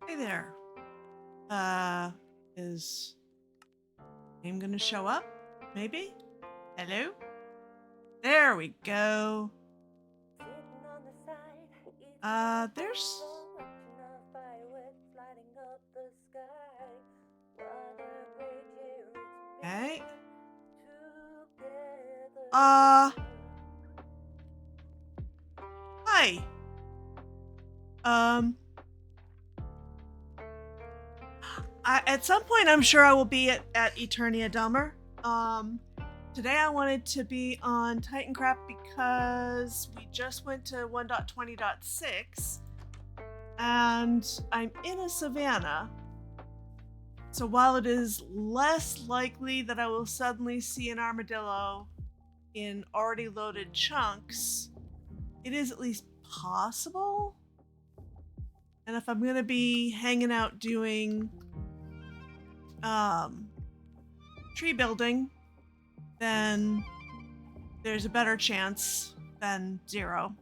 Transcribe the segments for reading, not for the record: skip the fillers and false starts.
Hey there. Is name gonna show up? Maybe? Hello? There we go. There's... Okay. Hi. At some point, I'm sure I will be at Eternia Delmer. Today I wanted to be on TitanCraft because we just went to 1.20.6 and I'm in a savannah. So while it is less likely that I will suddenly see an armadillo in already loaded chunks, it is at least possible. And if I'm gonna be hanging out doing tree building, then there's a better chance than zero.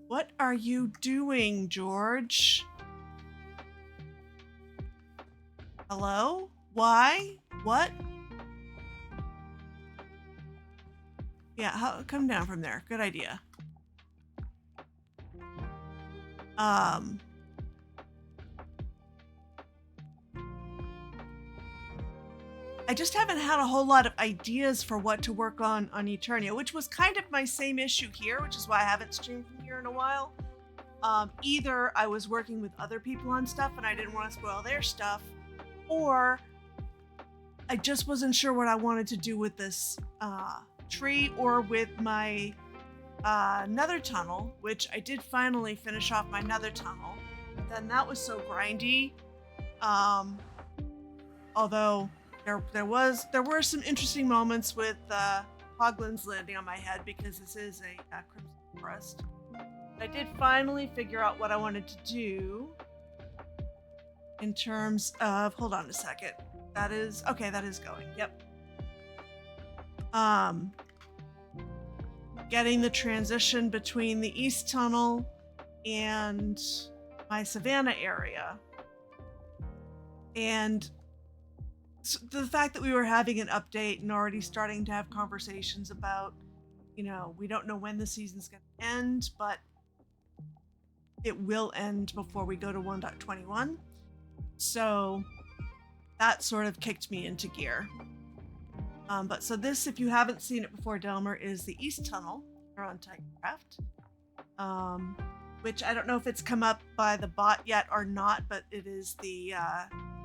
What are you doing, George? Hello? Why? What? Yeah, come down from there. Good idea. I just haven't had a whole lot of ideas for what to work on Eternia, which was kind of my same issue here, which is why I haven't streamed from here in a while. Either I was working with other people on stuff and I didn't want to spoil their stuff, or I just wasn't sure what I wanted to do with this tree or with my nether tunnel, which I did finally finish off my nether tunnel. But then that was so grindy. Although there were some interesting moments with hoglins landing on my head because this is a crimson forest. I did finally figure out what I wanted to do in terms of, hold on a second. That is going. Yep. Getting the transition between the east tunnel and my savannah area. And the fact that we were having an update and already starting to have conversations about, we don't know when the season's going to end, but it will end before we go to 1.21. So that sort of kicked me into gear. But so this, if you haven't seen it before, Delmer, is the East Tunnel here on TitanCraft. Which I don't know if it's come up by the bot yet or not, but it is the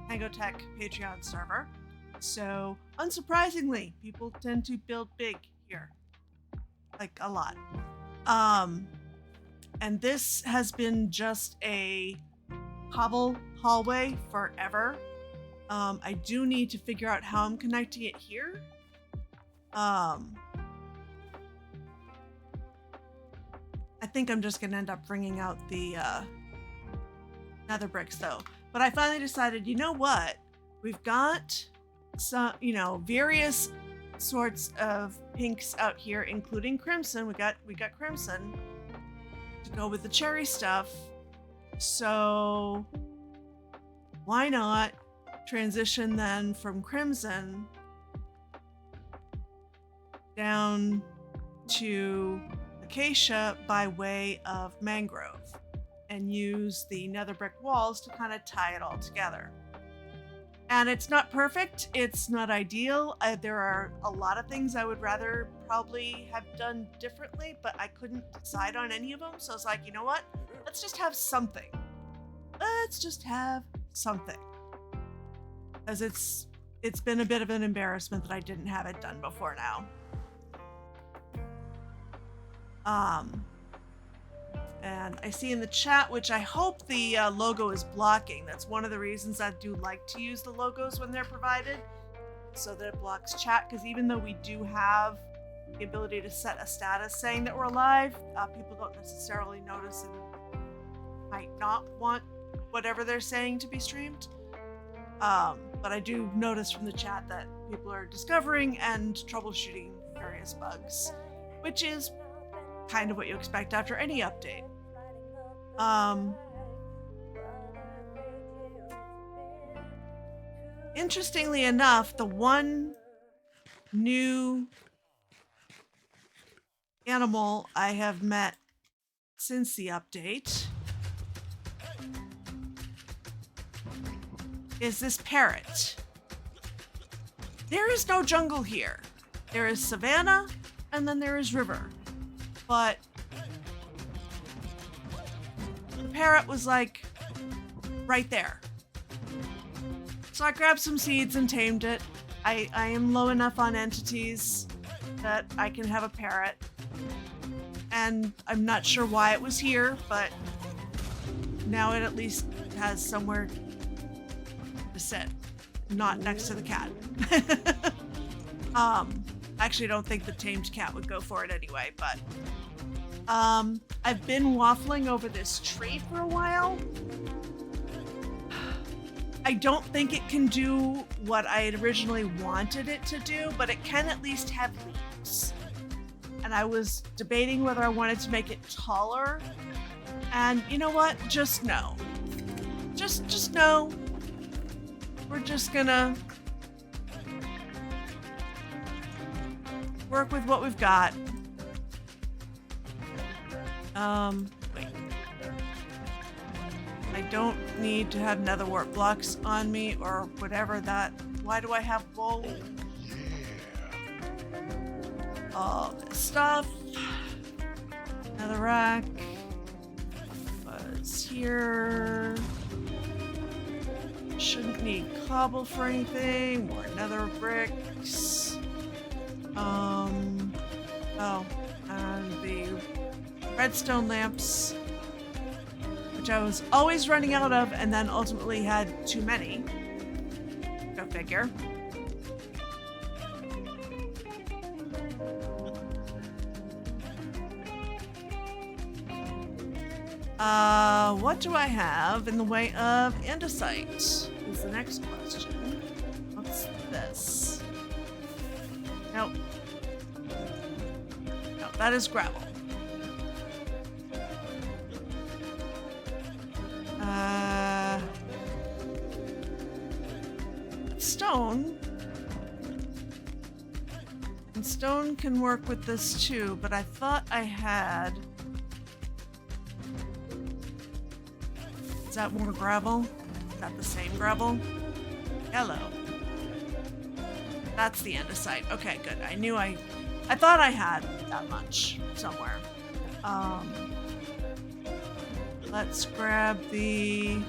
Tangotech Patreon server. So unsurprisingly, people tend to build big here. Like a lot. And this has been just a cobble hallway forever. I do need to figure out how I'm connecting it here. I think I'm just going to end up bringing out the nether bricks though. But I finally decided, you know what? We've got some, various sorts of pinks out here, including crimson. We got crimson to go with the cherry stuff. So why not transition then from crimson down to acacia by way of mangrove and use the nether brick walls to kind of tie it all together. And it's not perfect, it's not ideal. There are a lot of things I would rather probably have done differently, but I couldn't decide on any of them. So I was like, you know what? Let's just have something. Because it's been a bit of an embarrassment that I didn't have it done before now. And I see in the chat, which I hope the logo is blocking. That's one of the reasons I do like to use the logos when they're provided, so that it blocks chat. Because even though we do have the ability to set a status saying that we're live, people don't necessarily notice and might not want whatever they're saying to be streamed. But I do notice from the chat that people are discovering and troubleshooting various bugs, which is kind of what you expect after any update. Interestingly enough, the one new animal I have met since the update is this parrot. There is no jungle here. There is savanna and then there is river. But the parrot was like right there. So I grabbed some seeds and tamed it. I am low enough on entities that I can have a parrot. And I'm not sure why it was here, but now it at least has somewhere to sit, not next to the cat. Actually, I don't think the tamed cat would go for it anyway, but I've been waffling over this tree for a while. I don't think it can do what I had originally wanted it to do, but it can at least have leaves. And I was debating whether I wanted to make it taller. And you know what? Just no. Just no. We're just gonna work with what we've got. Wait. I don't need to have nether wart blocks on me or whatever that. Why do I have wool? All this stuff. Netherrack was here. Shouldn't need cobble for anything. More nether bricks. Oh, and the redstone lamps, which I was always running out of and then ultimately had too many. Go figure. What do I have in the way of andesite is the next question. What's this? Nope. No, that is gravel. Stone. And stone can work with this too, but I thought I had... Is that more gravel? Is that the same gravel? Hello. That's the andesite. Okay, good. I thought I had that much somewhere. Let's grab the...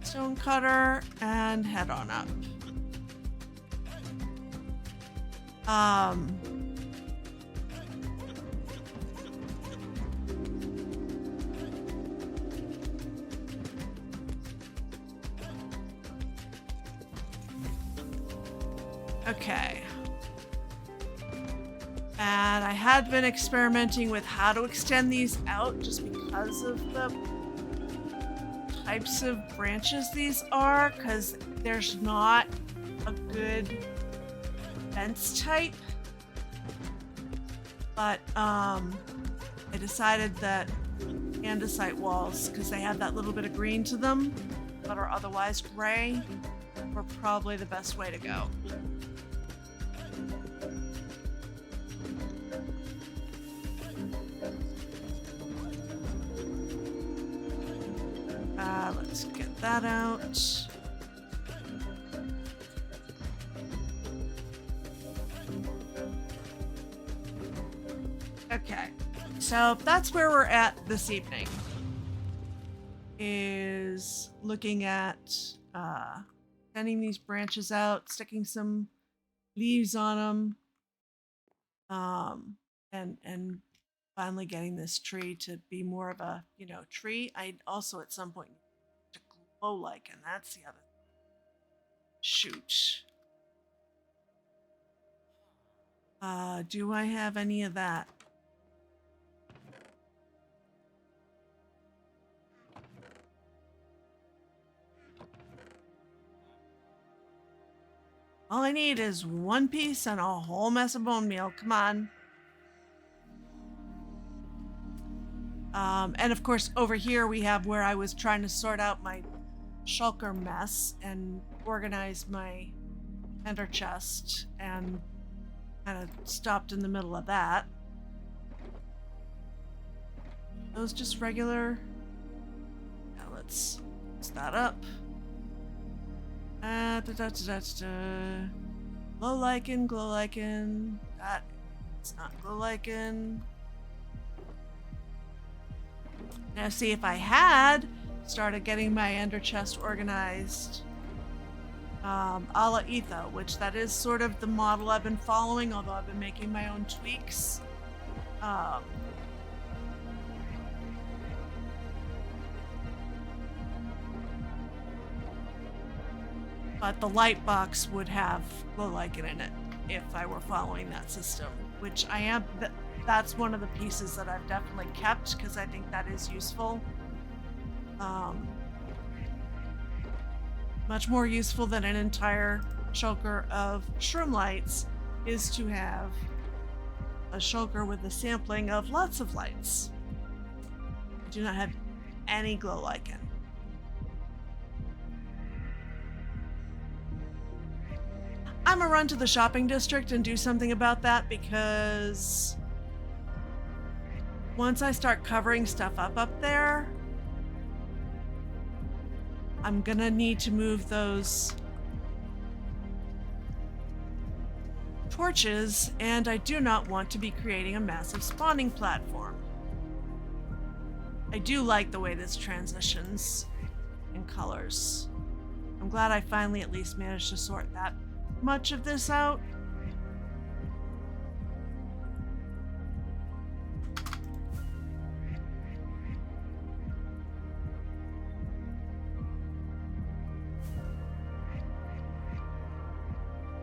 stone cutter and head on up. Okay. And I had been experimenting with how to extend these out just because of the types of branches these are, because there's not a good fence type. But I decided that andesite walls, because they have that little bit of green to them, but are otherwise gray, were probably the best way to go. Let's get that out. Okay, so that's where we're at this evening. Is looking at sending these branches out, sticking some leaves on them, and finally getting this tree to be more of a, tree. I also at some point need to glow like, and that's the other shoot. Do I have any of that? All I need is one piece and a whole mess of bone meal. Come on. And of course, over here we have where I was trying to sort out my shulker mess and organize my ender chest, and kind of stopped in the middle of that. Those just regular. Now let's fix that up. Glow lichen, glow lichen. That it's not glow lichen. Now see, if I had started getting my ender chest organized a la Etho, which that is sort of the model I've been following, although I've been making my own tweaks. But the light box would have glow lichen in it if I were following that system, which I am. That's one of the pieces that I've definitely kept because I think that is useful. Much more useful than an entire shulker of shroom lights is to have a shulker with a sampling of lots of lights. I do not have any glow lichen. I'm gonna run to the shopping district and do something about that, because once I start covering stuff up there, I'm gonna need to move those torches, and I do not want to be creating a massive spawning platform. I do like the way this transitions in colors. I'm glad I finally at least managed to sort that much of this out.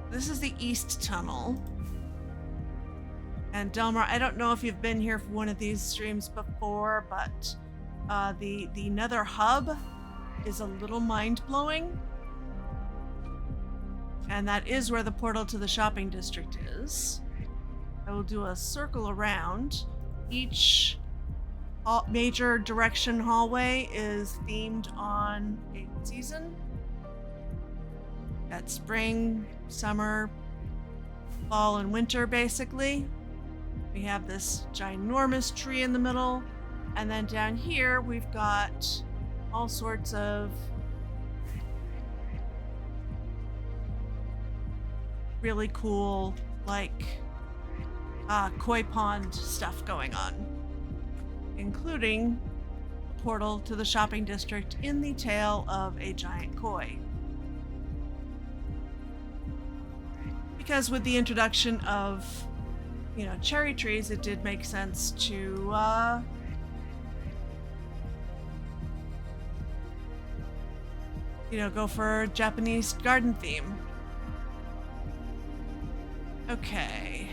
This is the east tunnel. And Delmar, I don't know if you've been here for one of these streams before, but the nether hub is a little mind-blowing. And that is where the portal to the shopping district is. I will do a circle around. Each major direction hallway is themed on a season. Got spring, summer, fall, and winter, basically. We have this ginormous tree in the middle. And then down here, we've got all sorts of really cool, like, koi pond stuff going on, including a portal to the shopping district in the tail of a giant koi. Because with the introduction of, cherry trees, it did make sense to, go for a Japanese garden theme. Okay.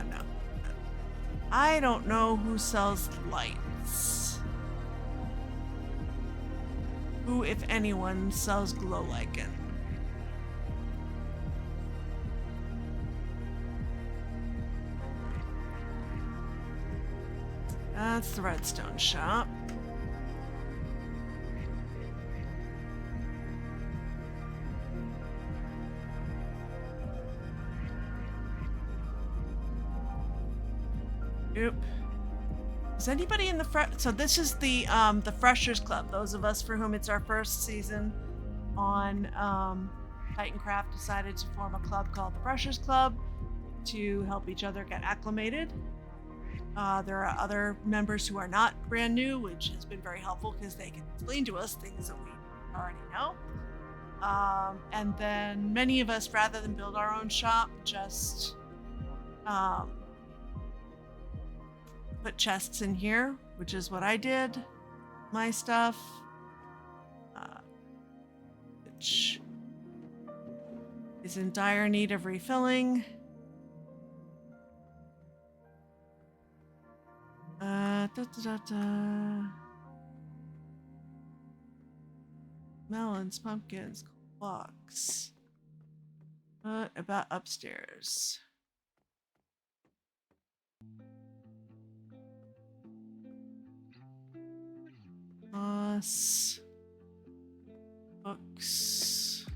No. I don't know who sells lights. Who, if anyone, sells glow lichen? That's the redstone shop. Oop. Is anybody in the so this is the Freshers Club. Those of us for whom it's our first season on TitanCraft decided to form a club called the Freshers Club to help each other get acclimated. There are other members who are not brand new, which has been very helpful because they can explain to us things that we already know. And then many of us, rather than build our own shop, just put chests in here, which is what I did. My stuff, which is in dire need of refilling. Melons, pumpkins, blocks. What about upstairs? Books.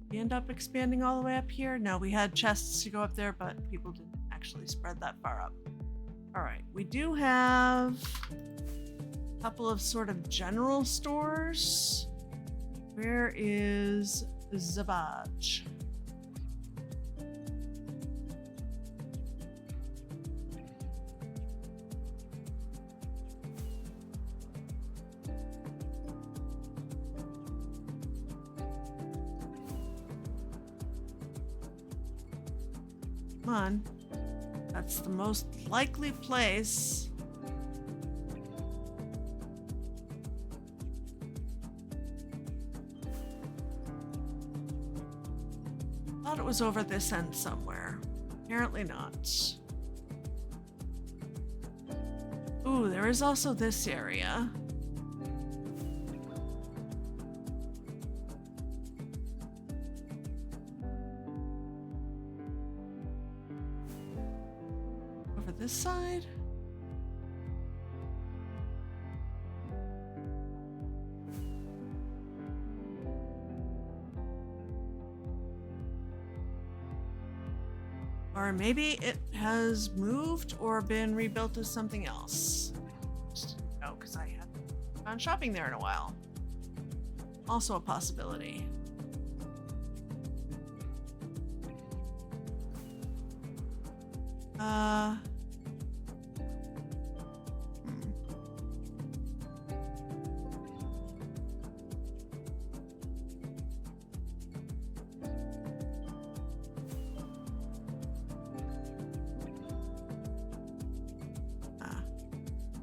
We end up expanding all the way up here? No, we had chests to go up there, but people didn't actually spread that far up. All right, we do have a couple of sort of general stores. Where is Zabaj? Come on. That's the most likely place. Thought it was over this end somewhere. Apparently not. Ooh, there is also this area. Over this side? Or maybe it has moved or been rebuilt as something else. Just didn't know because I haven't gone shopping there in a while. Also a possibility.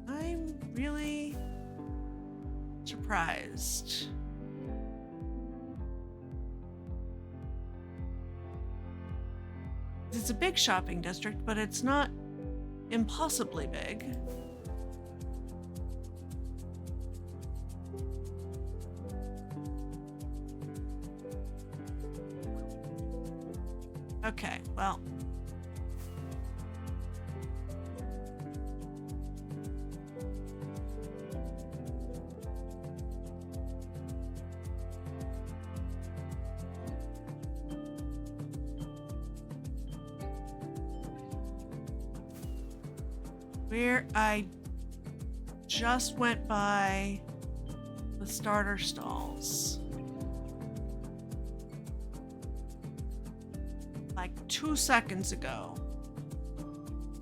I'm really surprised. It's a big shopping district, but it's not impossibly big. Okay, well. Where I just went by the starter stalls. Like 2 seconds ago.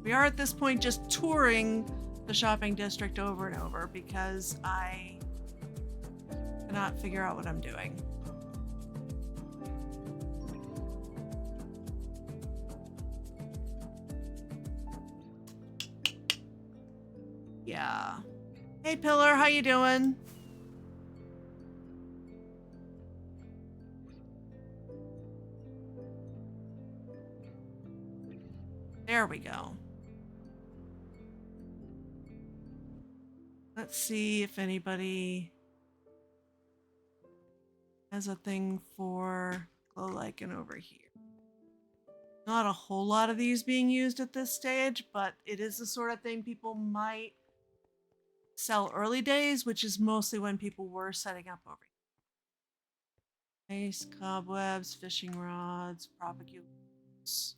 We are at this point just touring the shopping district over and over because I cannot figure out what I'm doing. Yeah. Hey Pillar, how you doing? There we go. Let's see if anybody has a thing for glow lichen over here. Not a whole lot of these being used at this stage, but it is the sort of thing people might sell early days, which is mostly when people were setting up over here. Ice, cobwebs, fishing rods, propagules.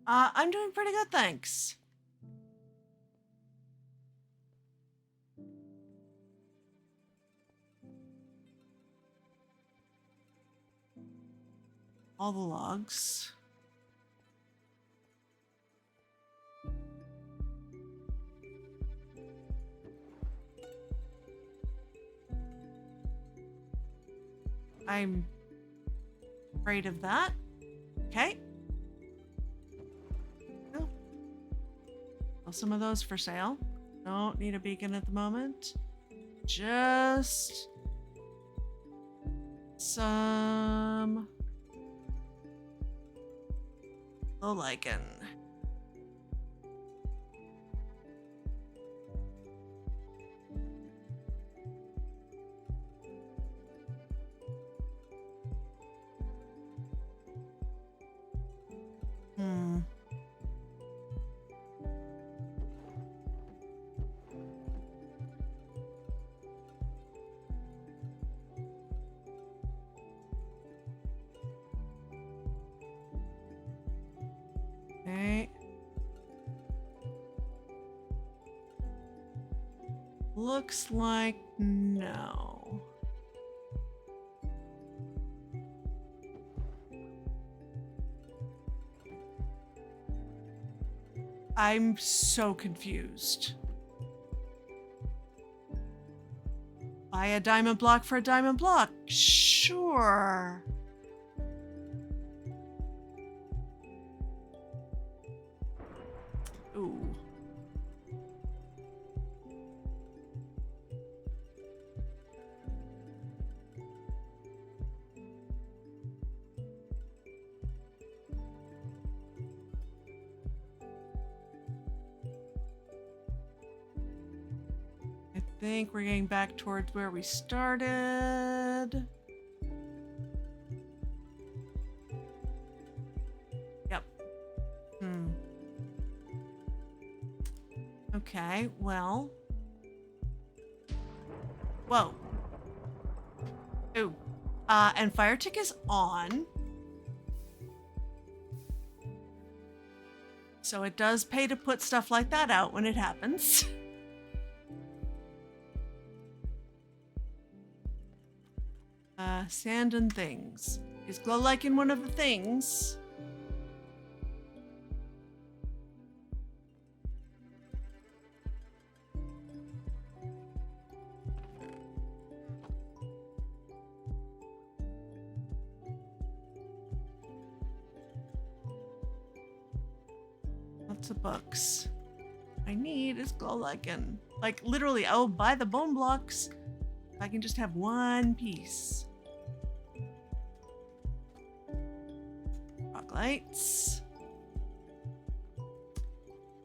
I'm doing pretty good, thanks. All the logs. I'm afraid of that. Okay. Oh. Well, some of those for sale. Don't need a beacon at the moment. Just some glow lichen. Looks like no. I'm so confused. Buy a diamond block for a diamond block. Sure. Ooh. I think we're getting back towards where we started. Yep. Okay, well. Whoa. Ooh. And fire tick is on. So it does pay to put stuff like that out when it happens. Sand and things. Is glow lichen one of the things? Lots of books. I need is glow lichen. Like literally, I'll buy the bone blocks. I can just have one piece. Rock lights.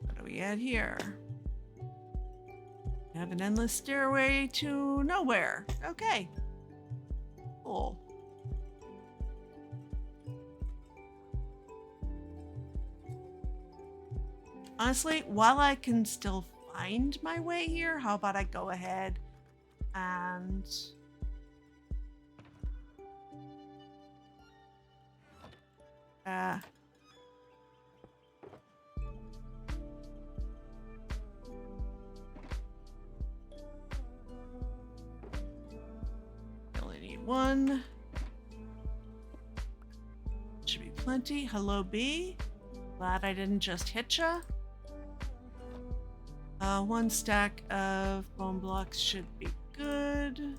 What do we add here? We have an endless stairway to nowhere. Okay. Cool. Honestly, while I can still find my way here, how about I go ahead and only need one. Should be plenty. Hello, bee. Glad I didn't just hit ya. One stack of bone blocks should be good.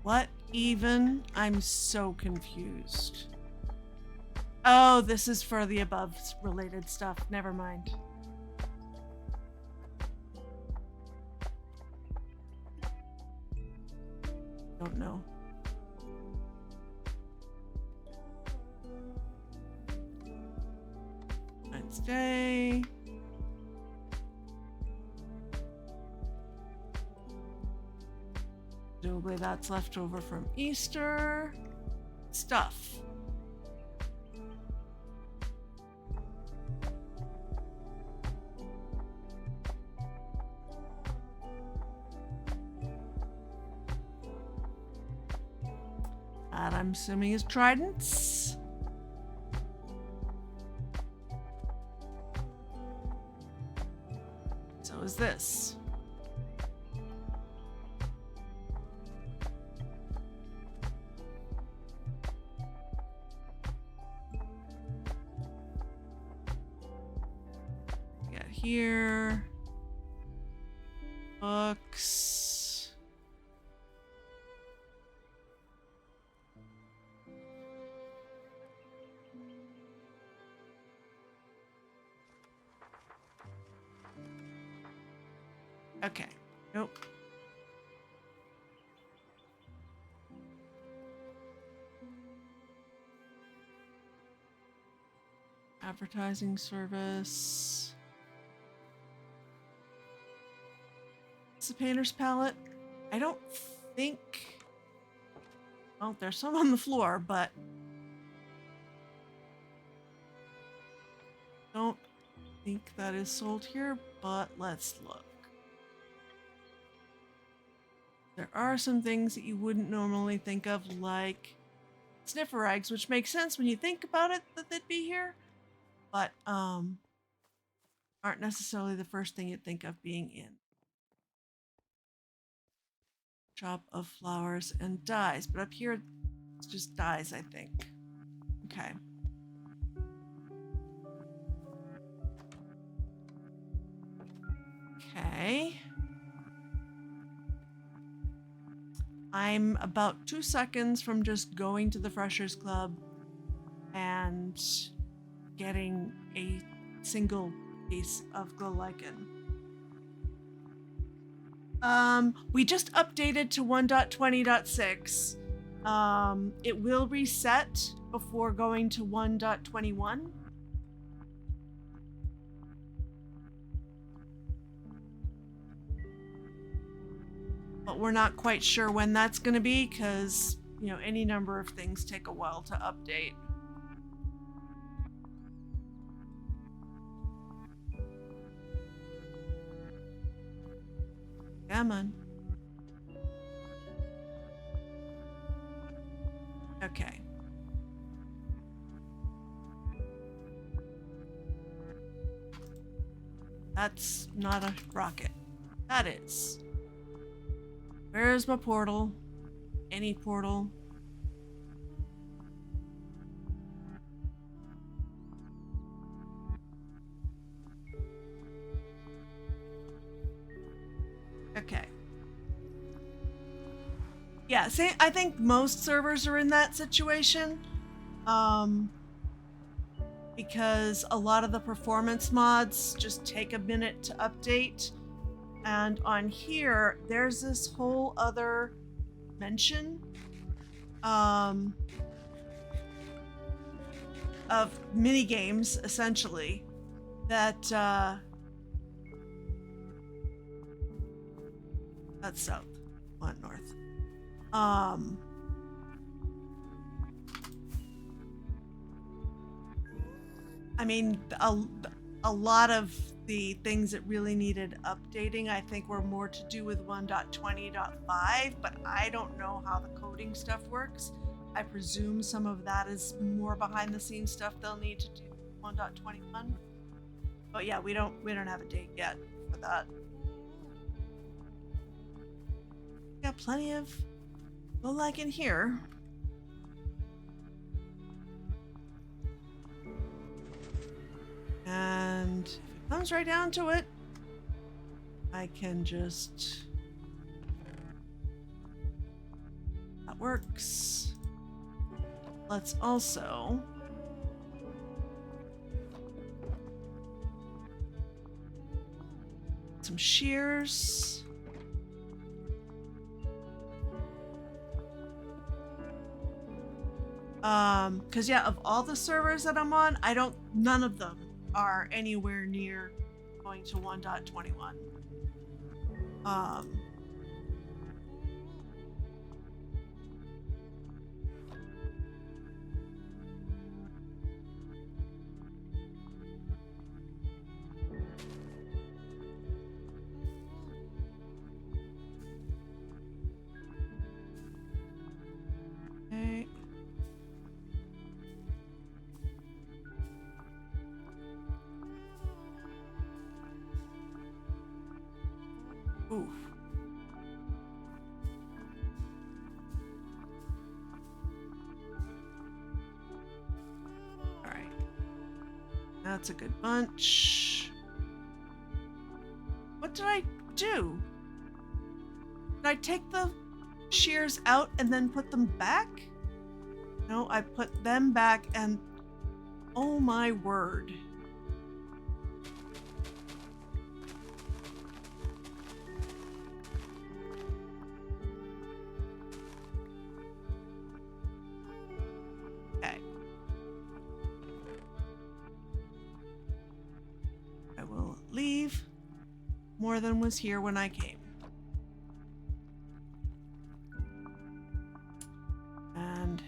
What even? I'm so confused. Oh, this is for the above related stuff. Never mind. Don't know. Wednesday. Presumably that's left over from Easter. Stuff. That I'm assuming is tridents. So is this. Got here. Books. Okay. Nope. Advertising service. It's a painter's palette. I don't think. Well, there's some on the floor, but Don't think that is sold here, but let's look. There are some things that you wouldn't normally think of, like sniffer eggs, which makes sense when you think about it that they'd be here, but aren't necessarily the first thing you'd think of being in. Shop of flowers and dyes, but up here it's just dyes, I think. Okay. Okay. I'm about 2 seconds from just going to the Freshers Club and getting a single piece of glow lichen. We just updated to 1.20.6. It will reset before going to 1.21. But we're not quite sure when that's going to be because, you know, any number of things take a while to update. Come on. Okay. That's not a rocket. That is. Where's my portal? Any portal? Okay. Yeah, I think most servers are in that situation. Because a lot of the performance mods just take a minute to update. And on here, there's this whole other mention of mini games, essentially, that that's south, not north. I mean, a lot of the things that really needed updating, I think, were more to do with 1.20.5, but I don't know how the coding stuff works. I presume some of that is more behind the scenes stuff they'll need to do 1.21. But yeah, we don't have a date yet for that. Got plenty of like in here. And if it comes right down to it, I can just... That works. Let's also... some shears. Because yeah, of all the servers that I'm on, none of them are anywhere near going to 1.21. Okay. Oof. All right. That's a good bunch. What did I do? Did I take the shears out and then put them back? No, I put them back and... Oh my word. Okay. I will leave more than was here when I came. And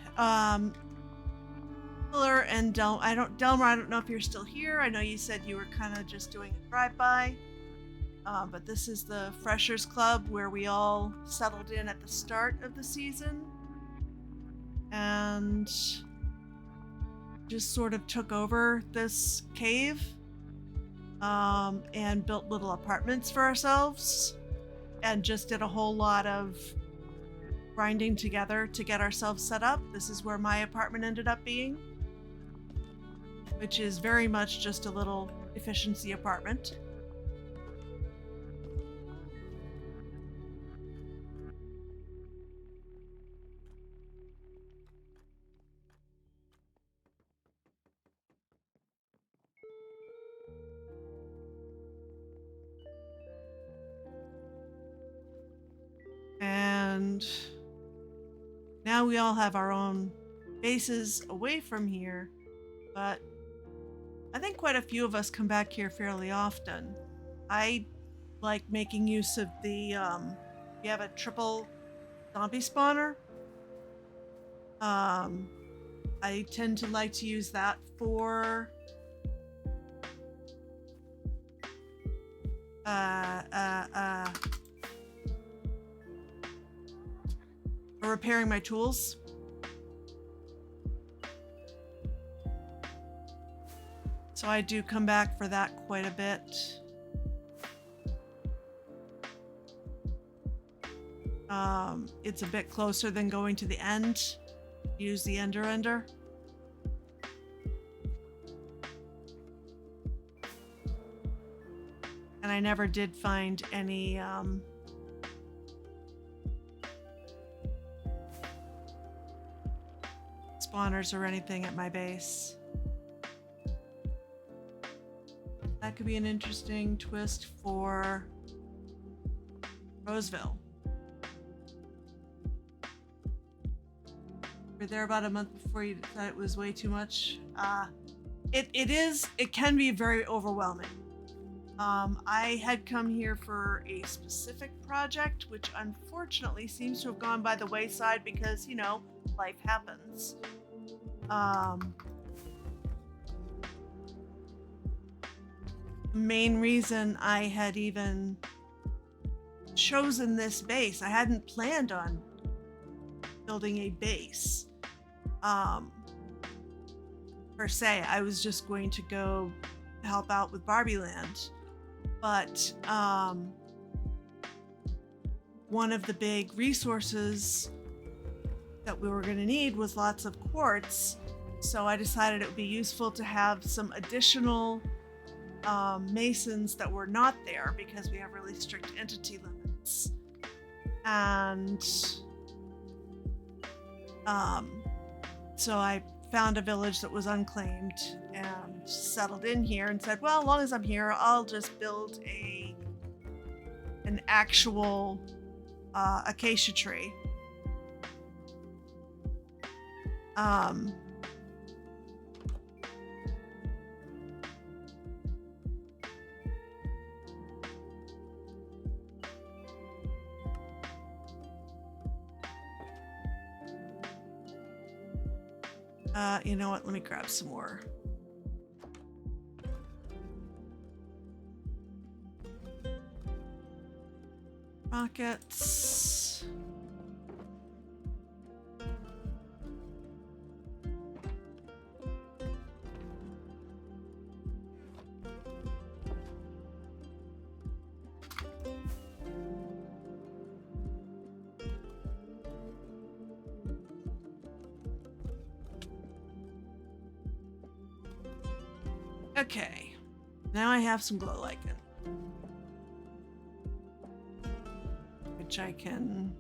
Miller and Delmer, I don't know if you're still here. I know you said you were kind of just doing a drive-by. But this is the Freshers Club where we all settled in at the start of the season and just sort of took over this cave and built little apartments for ourselves and just did a whole lot of grinding together to get ourselves set up. This is where my apartment ended up being, which is very much just a little efficiency apartment. And now we all have our own bases away from here, but I think quite a few of us come back here fairly often. I like making use of the, you have a triple zombie spawner. I tend to like to use that for repairing my tools. So I do come back for that quite a bit. It's a bit closer than going to the end. Use the ender. And I never did find any spawners or anything at my base. That could be an interesting twist for Roseville. We're there about a month before you thought it was way too much. It can be very overwhelming. I had come here for a specific project, which unfortunately seems to have gone by the wayside because, you know, life happens. The main reason I had even chosen this base, I hadn't planned on building a base per se. I was just going to go help out with Barbie Land, but one of the big resources that we were going to need was lots of quartz, so I decided it would be useful to have some additional masons that were not there because we have really strict entity limits. And so I found a village that was unclaimed and settled in here and said, well, as long as I'm here, I'll just build an actual acacia tree. You know what? Let me grab some more. Rockets. Okay, now I have some glow lichen, which I can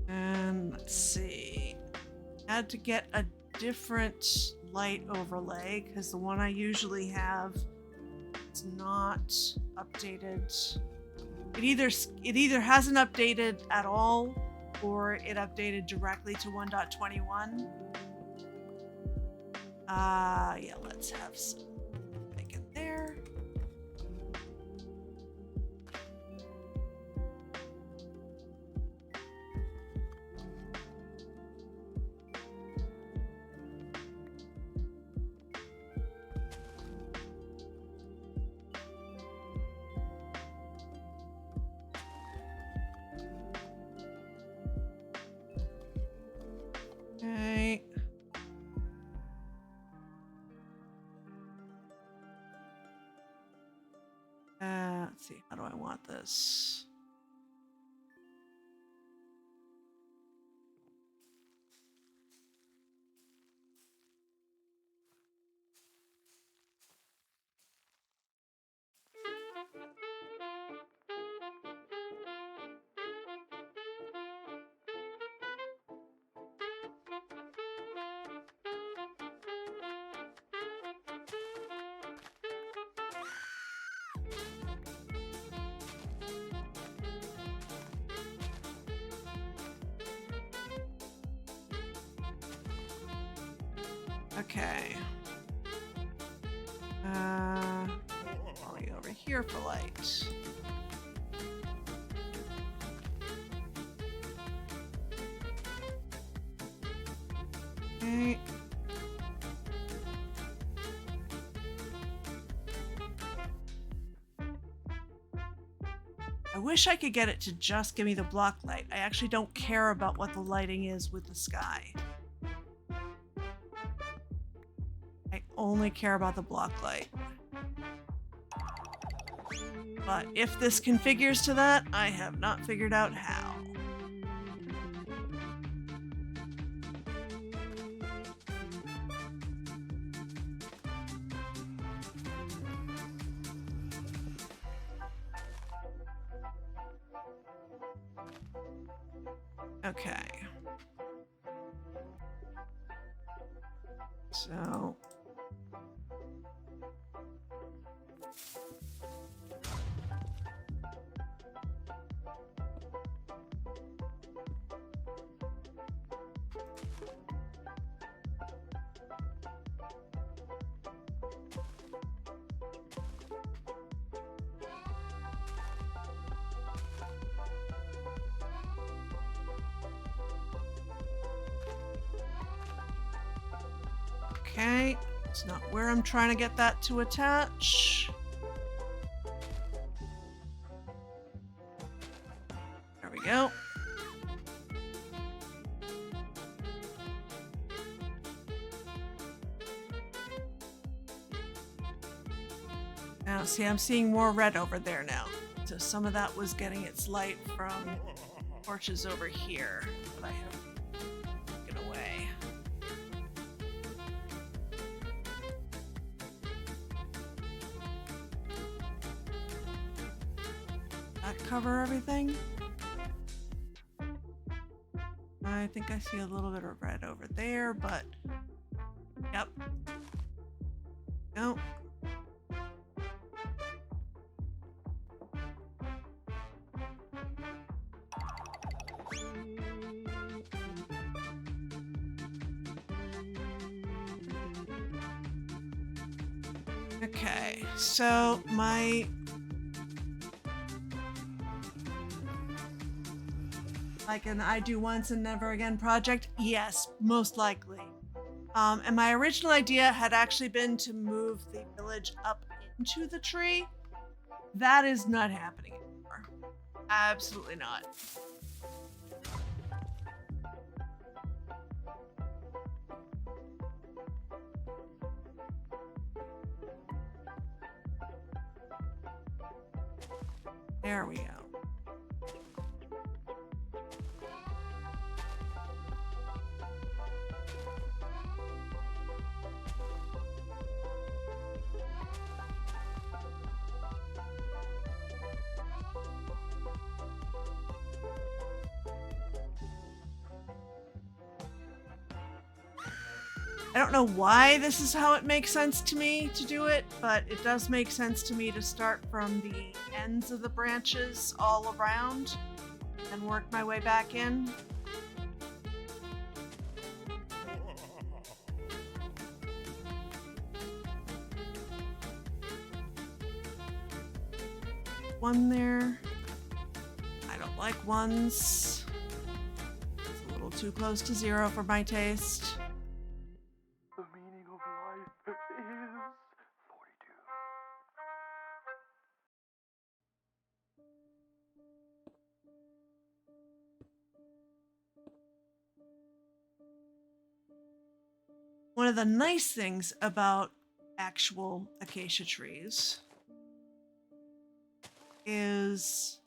and let's see, I had to get a different light overlay because the one I usually have is not updated. It either hasn't updated at all or it updated directly to 1.21. Yeah, let's have some bacon there. Okay. Let's see, how do I want this? Okay. Probably over here for light. Okay. I wish I could get it to just give me the block light. I actually don't care about what the lighting is with the sky. I only care about the block light. But if this configures to that, I have not figured out how. Okay. So okay, it's not where I'm trying to get that to attach. There we go. Now, see, I'm seeing more red over there now. So some of that was getting its light from torches over here that I have taken away. That cover everything? I think I see a little bit of red over there, but yep. No. Okay, so my like an I do once and never again project? Yes, most likely. And my original idea had actually been to move the village up into the tree. That is not happening anymore. Absolutely not. There we go. I don't know why this is how it makes sense to me to do it, but it does make sense to me to start from the ends of the branches all around and work my way back in. 1 there. I don't like 1s. It's a little too close to 0 for my taste. The meaning of life is 42. One of the nice things about actual acacia trees is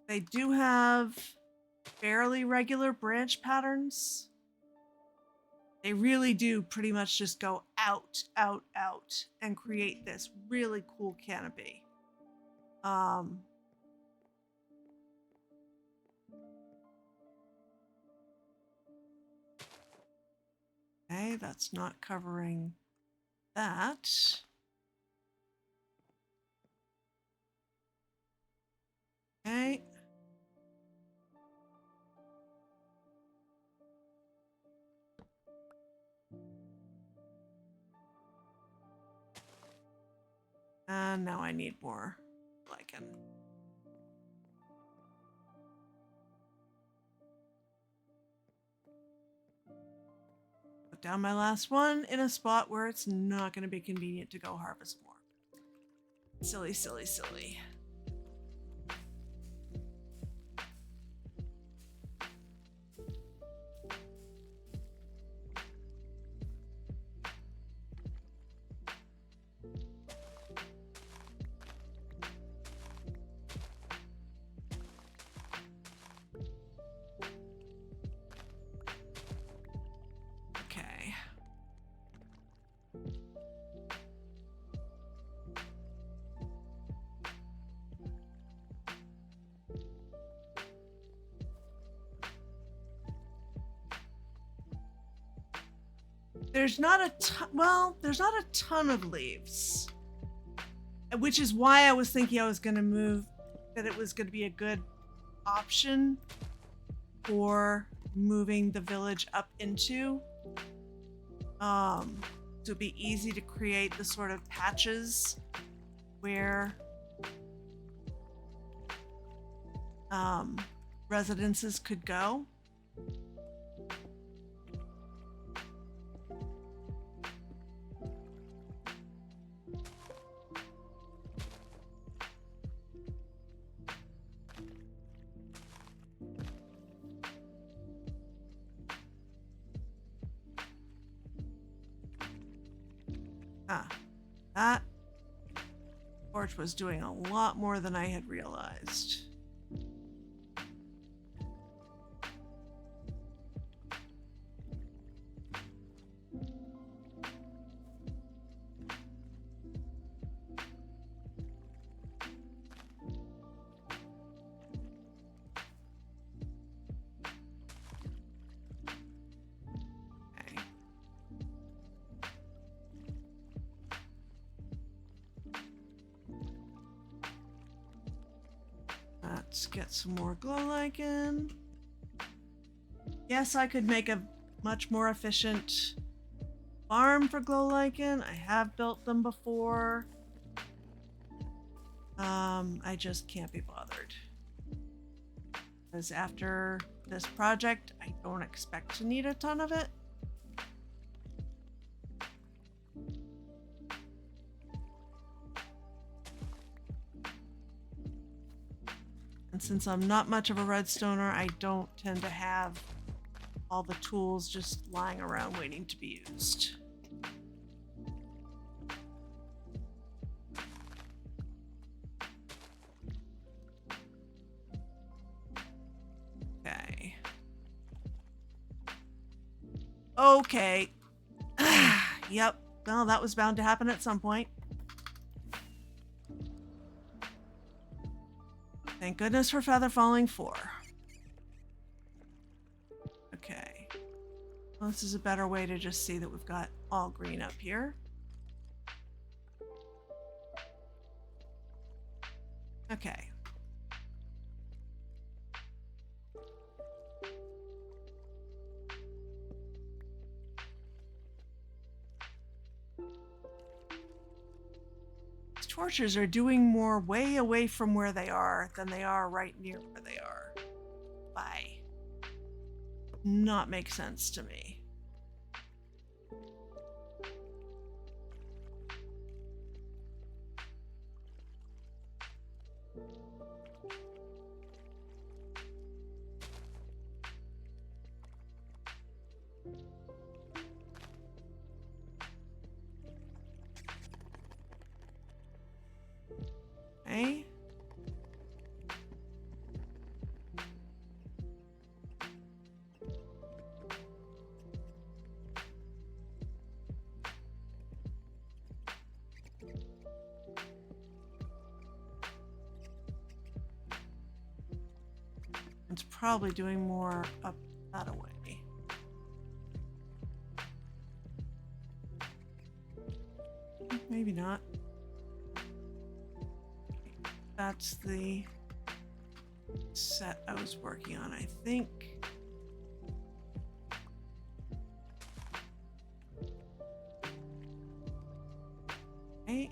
they do have fairly regular branch patterns. They really do pretty much just go out, out, out and create this really cool canopy. Okay, that's not covering that. Okay. And now I need more lichen. Put down my last one in a spot where it's not going to be convenient to go harvest more. Silly, silly, silly. Okay. There's not a ton, well, there's not a ton of leaves, which is why I was thinking I was going to move, that it was going to be a good option for moving the village up into. So it'd be easy to create the sort of patches where residences could go. That torch was doing a lot more than I had realized. Let's get some more glow lichen. Yes, I could make a much more efficient farm for glow lichen. I have built them before. I just can't be bothered. Because after this project, I don't expect to need a ton of it. And since I'm not much of a redstoner, I don't tend to have all the tools just lying around waiting to be used. Okay. Okay. Yep. Well, that was bound to happen at some point. Thank goodness for Feather Falling 4. Okay. Well, this is a better way to just see that we've got all green up here. Okay. torches are doing more way away from where they are than they are right near where they are. Why? Not make sense to me. Okay. It's probably doing more up that way. Maybe not. That's the set I was working on, I think. Okay.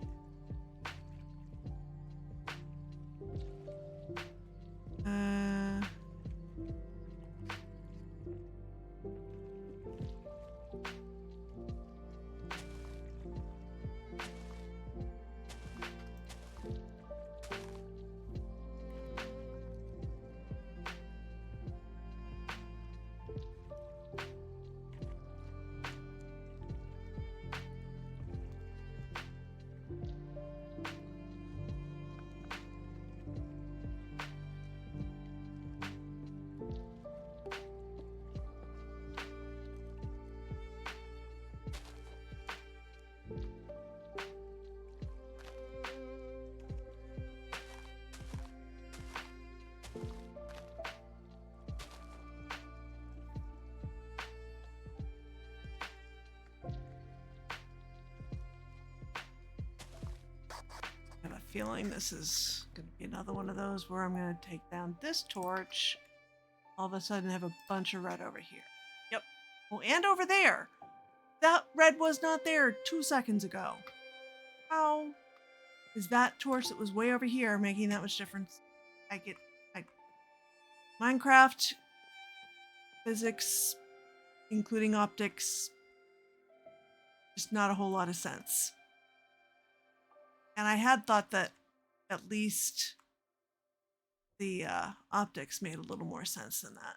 I have a feeling this is going to be another one of those where I'm going to take down this torch, all of a sudden have a bunch of red over here. Yep. Oh, and over there. That red was not there 2 seconds ago. How is that torch that was way over here making that much difference? Minecraft, physics, including optics, just not a whole lot of sense. And I had thought that at least the optics made a little more sense than that.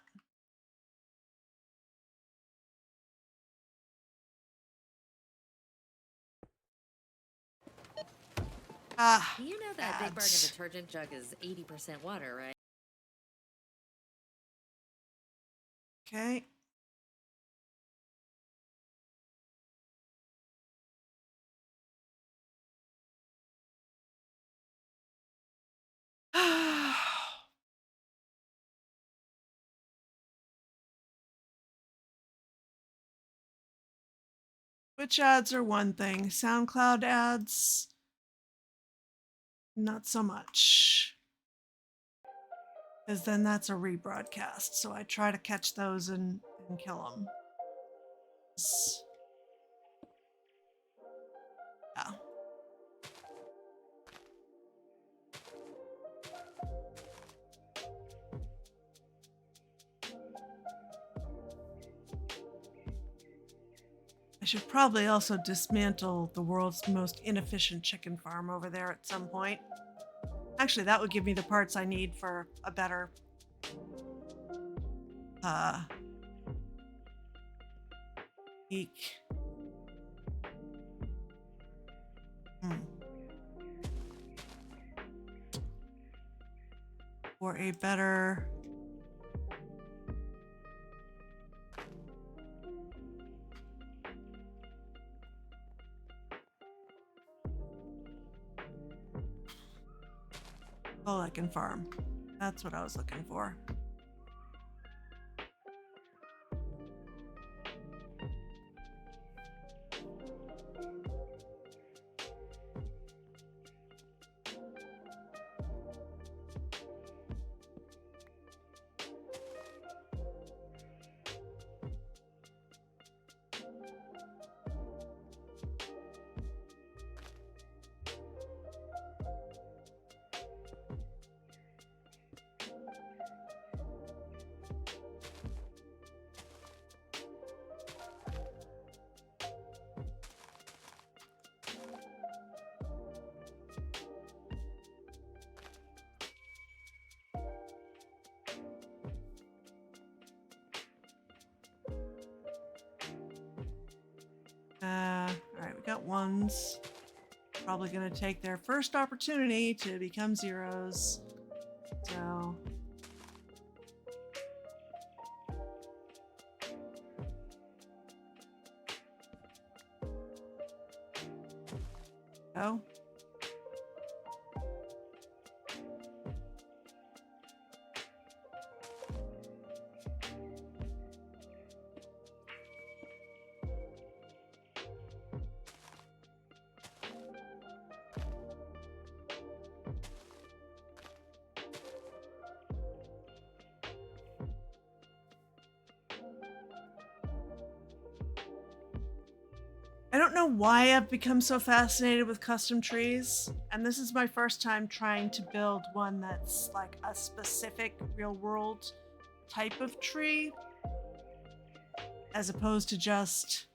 You know that big bargain ads. detergent jug is 80% water, right? Okay. Twitch ads are one thing. SoundCloud ads, not so much. Because then that's a rebroadcast. So I try to catch those and kill them. Yeah. I should probably also dismantle the world's most inefficient chicken farm over there at some point. Actually, that would give me the parts I need for a better eek. For a better I can farm. That's what I was looking for. Alright, we got ones. Probably gonna take their first opportunity to become zeros. So... Oh. I don't know why I've become so fascinated with custom trees, and this is my first time trying to build one that's like a specific real world type of tree, as opposed to just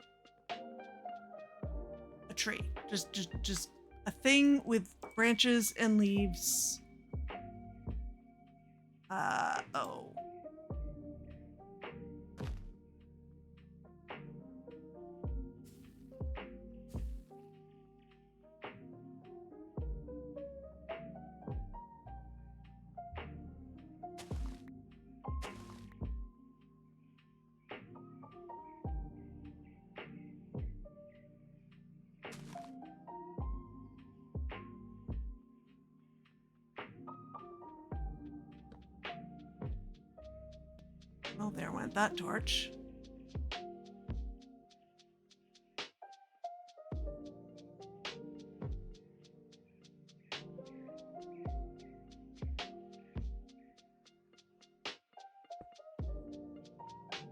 a tree. Just a thing with branches and leaves. Oh. Well, there went that torch.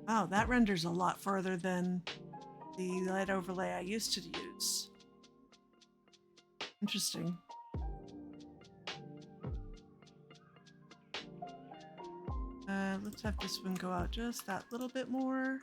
Wow, that renders a lot further than the light overlay I used to use. Interesting. Let's have this one go out just that little bit more.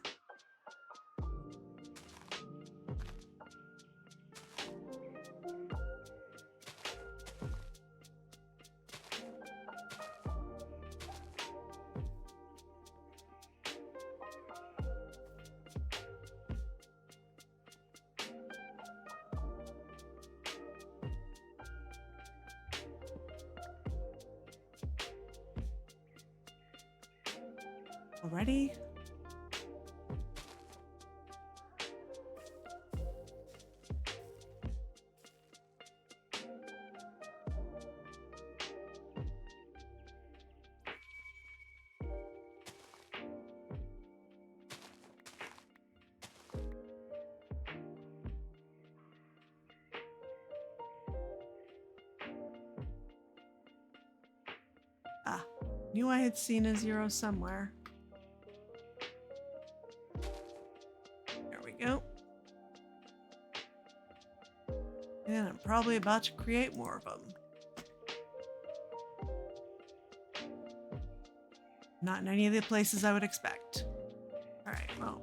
Already? Ah, knew I had seen a zero somewhere. There we go. And I'm probably about to create more of them. Not in any of the places I would expect. All right, well.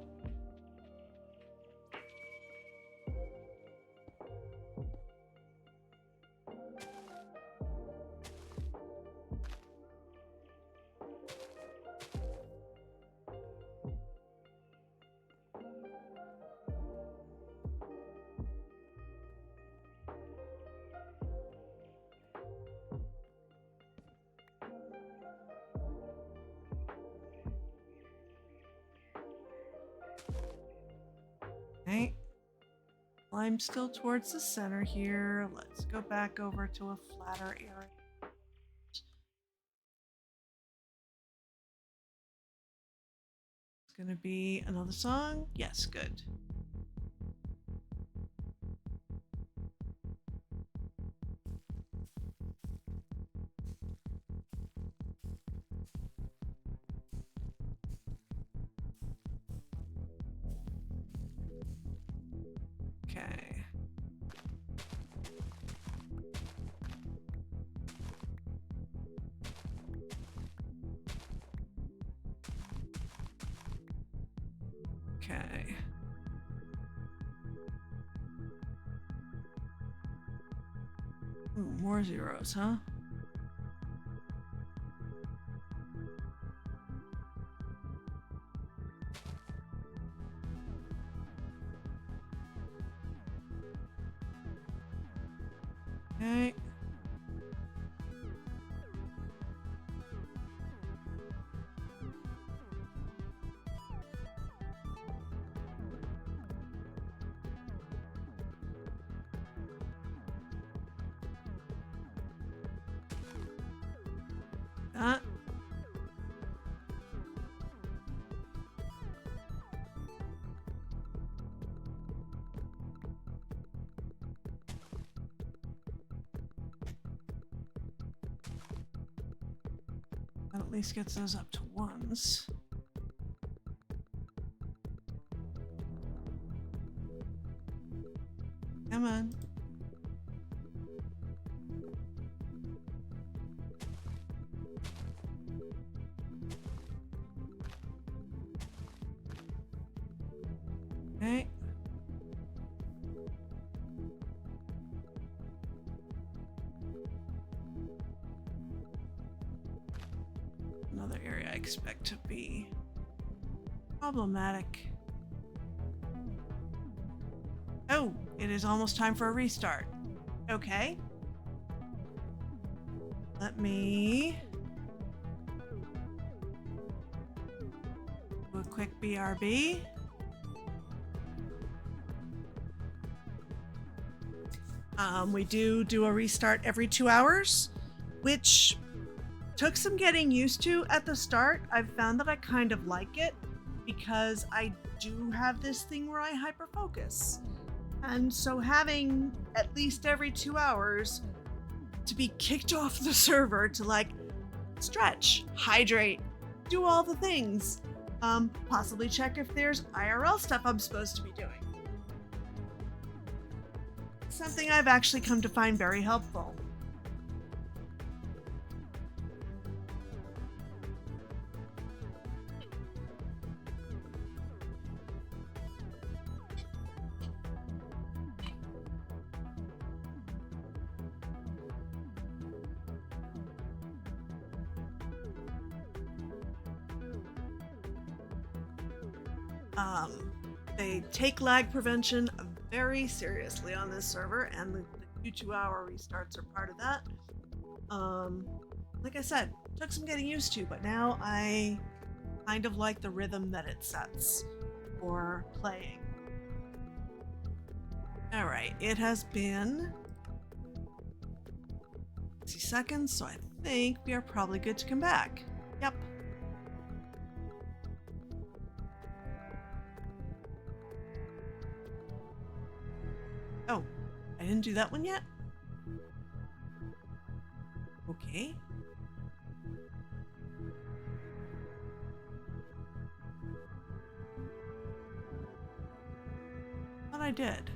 Okay. Well, I'm still towards the center here. Let's go back over to a flatter area. It's gonna be another song? Yes, good. Okay. Okay. Ooh, more zeros, huh? Okay. That. That at least gets those up to ones. Come on. Okay. Another area I expect to be problematic. Oh, it is almost time for a restart. Okay. Let me do a quick BRB. We do a restart every 2 hours, which took some getting used to at the start. I've found that I kind of like it because I do have this thing where I hyper focus. And so having at least every 2 hours to be kicked off the server to like stretch, hydrate, do all the things, possibly check if there's IRL stuff I'm supposed to be doing. Something I've actually come to find very helpful. They take lag prevention very seriously on this server, and the 2-hour restarts are part of that. Like I said, took some getting used to, but now I kind of like the rhythm that it sets for playing. Alright, it has been 60 seconds, so I think we are probably good to come back. Yep. Oh, I didn't do that one yet? Okay. Thought I did.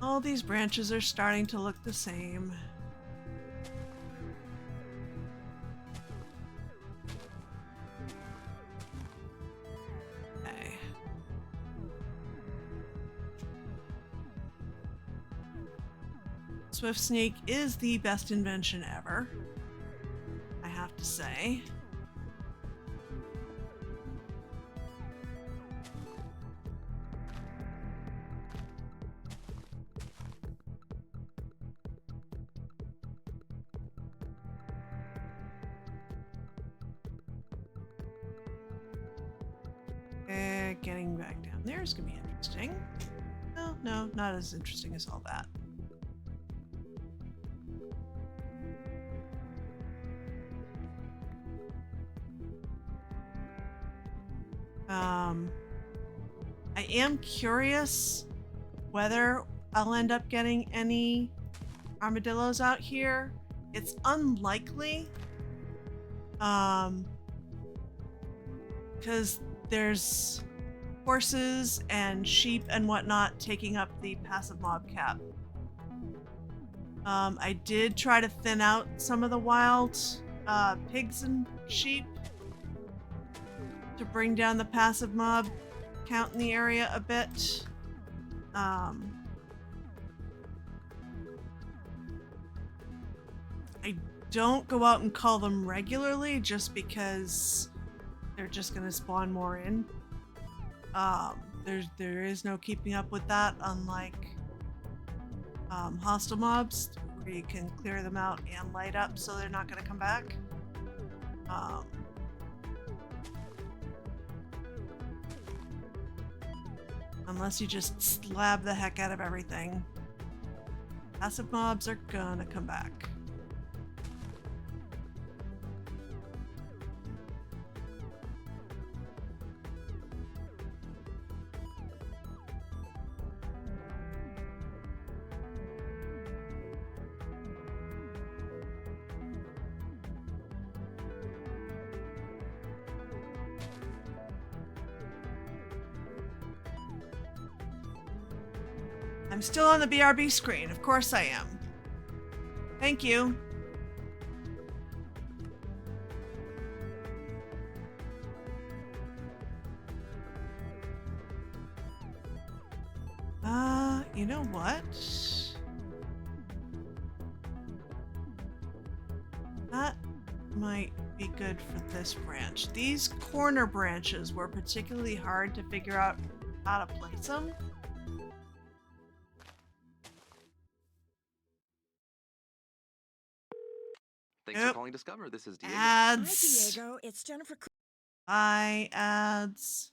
All these branches are starting to look the same. Swift Sneak is the best invention ever, I have to say. Getting back down there is going to be interesting. No, not as interesting as all that. I am curious whether I'll end up getting any armadillos out here. It's unlikely, because there's horses and sheep and whatnot taking up the passive mob cap. I did try to thin out some of the wild pigs and sheep to bring down the passive mob count in the area a bit. I don't go out and call them regularly just because they're just going to spawn more in. There is no keeping up with that, unlike hostile mobs where you can clear them out and light up so they're not going to come back. Unless you just slab the heck out of everything. Passive mobs are gonna come back. I'm still on the BRB screen. Of course I am. Thank you. You know what? That might be good for this branch. These corner branches were particularly hard to figure out how to place them. Thanks for calling Discover. This is Diego. Ads. Hi, Diego. It's Jennifer. Hi, ads.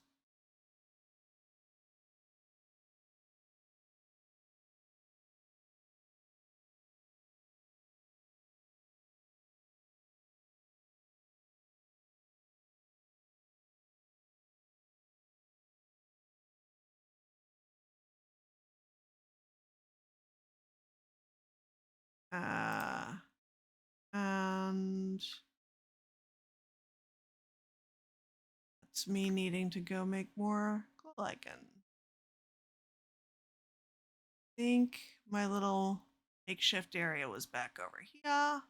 And that's me needing to go make more glycan. I think my little makeshift area was back over here.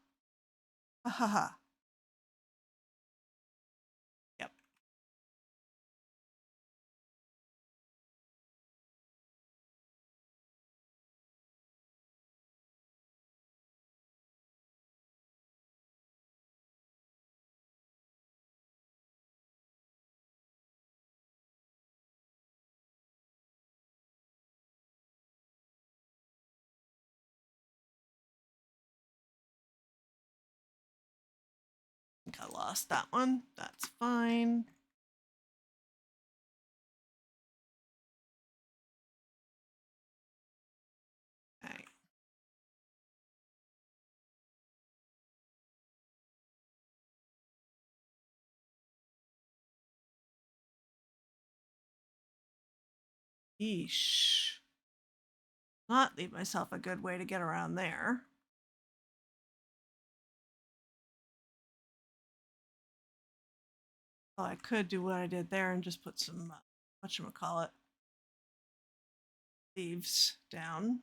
Haha. Yep. I think I lost that one. That's fine. Okay. Yeesh. Not leave myself a good way to get around there. Well, I could do what I did there and just put some, whatchamacallit, leaves down.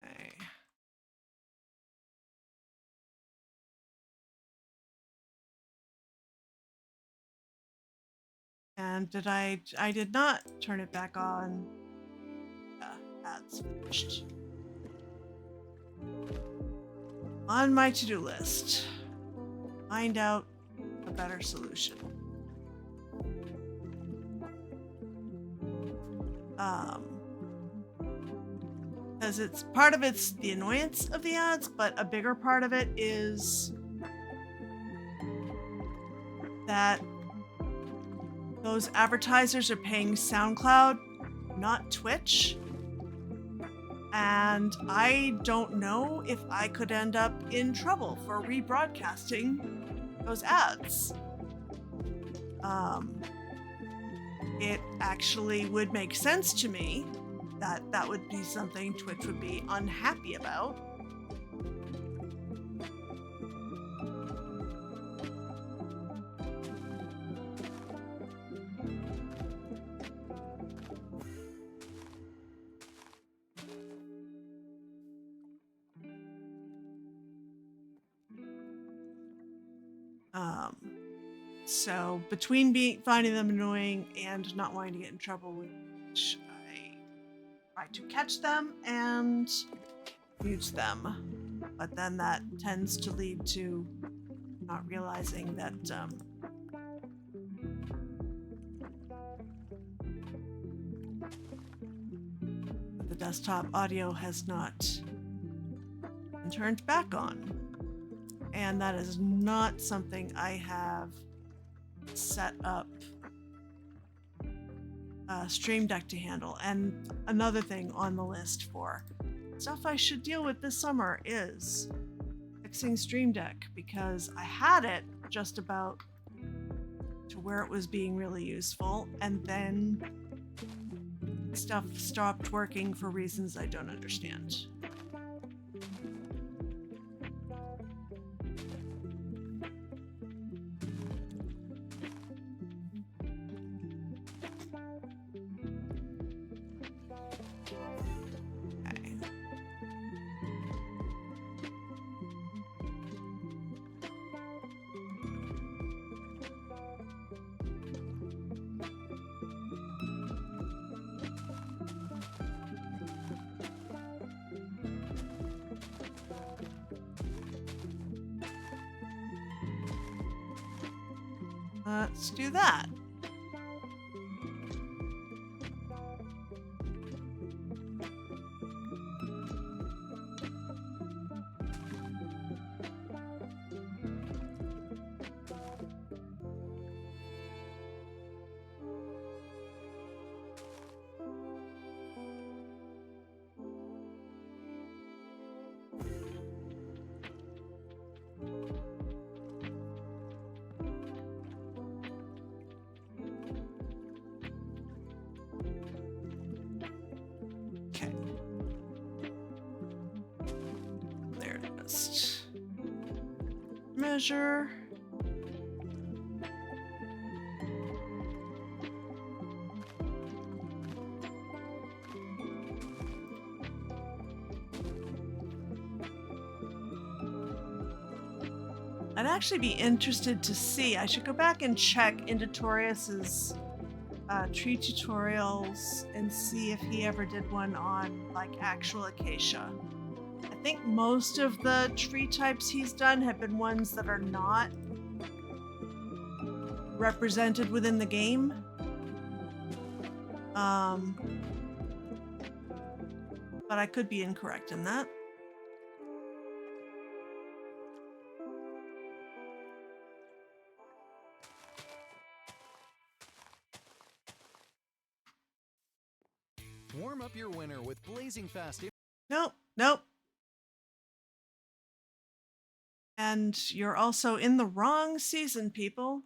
Okay. And I did not turn it back on. Ads finished. On my to-do list, find out a better solution. Because it's part of it's the annoyance of the ads, but a bigger part of it is that those advertisers are paying SoundCloud, not Twitch. And I don't know if I could end up in trouble for rebroadcasting those ads. It actually would make sense to me that that would be something Twitch would be unhappy about. So between finding them annoying and not wanting to get in trouble with which I try to catch them and mute them. But then that tends to lead to not realizing that the desktop audio has not been turned back on. And that is not something I have set up Stream Deck to handle. And another thing on the list for stuff I should deal with this summer is fixing Stream Deck, because I had it just about to where it was being really useful, and then stuff stopped working for reasons I don't understand. Let's do that. Measure. I'd actually be interested to see. I should go back and check into Torius's tree tutorials and see if he ever did one on like actual acacia. I think most of the tree types he's done have been ones that are not represented within the game. But I could be incorrect in that. Warm up your winter with blazing fast. Nope. And you're also in the wrong season, people.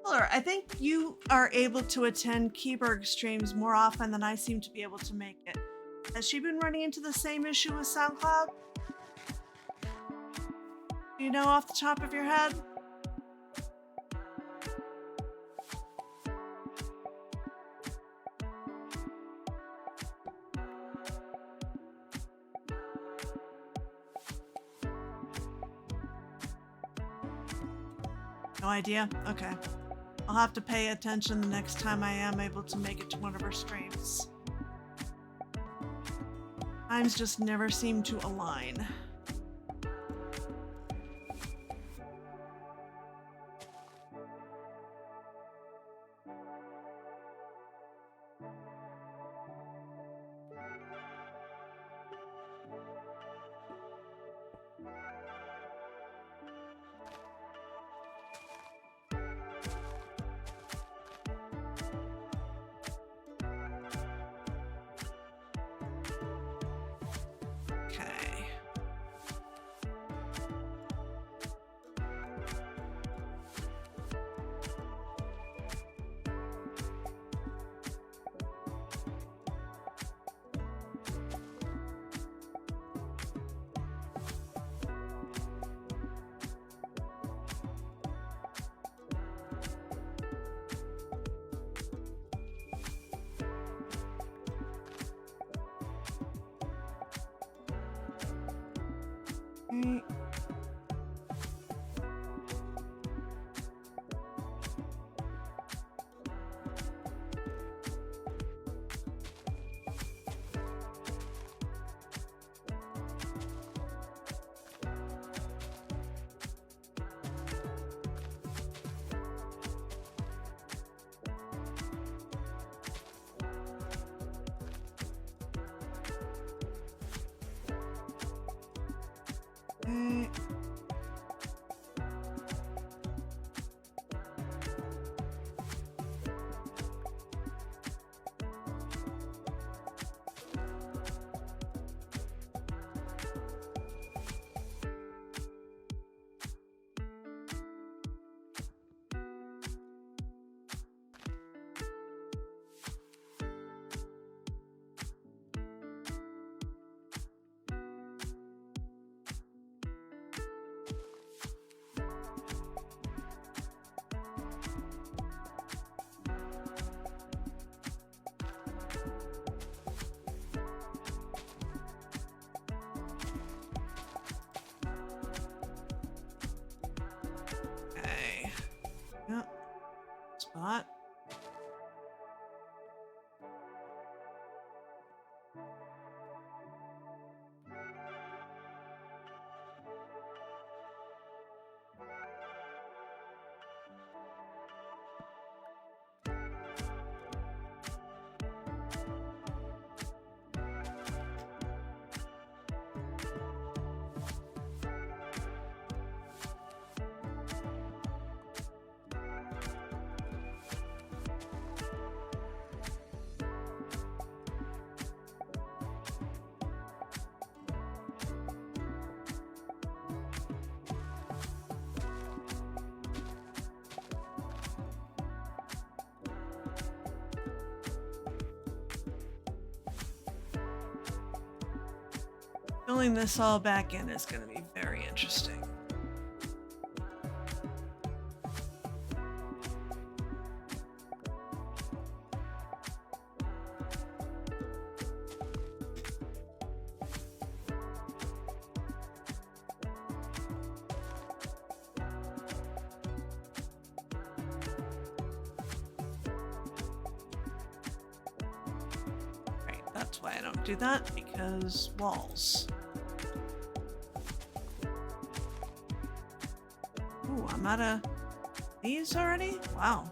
I think you are able to attend Keyberg streams more often than I seem to be able to make it. Has she been running into the same issue with SoundCloud? Do you know off the top of your head? No idea? Okay. I'll have to pay attention the next time I am able to make it to one of her streams. Times just never seem to align. Okay. Okay. Okay. Yep. Spot. Filling this all back in is going to be very interesting. Right, that's why I don't do that, because walls. Ooh, I'm out of these already? Wow.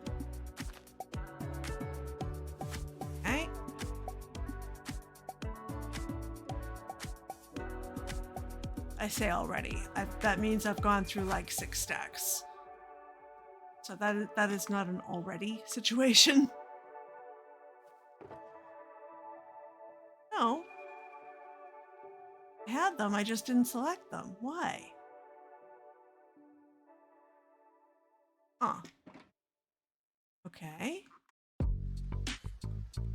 Okay. I say already. That means I've gone through like 6 stacks. So that is not an already situation. No. I had them, I just didn't select them. Why? Huh. Okay.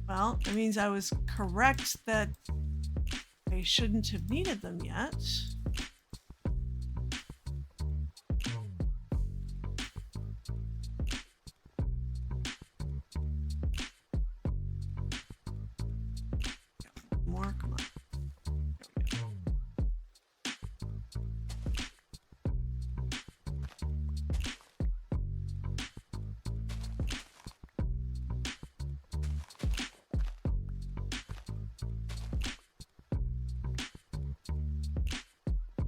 Well, that means I was correct that I shouldn't have needed them yet. More, come on.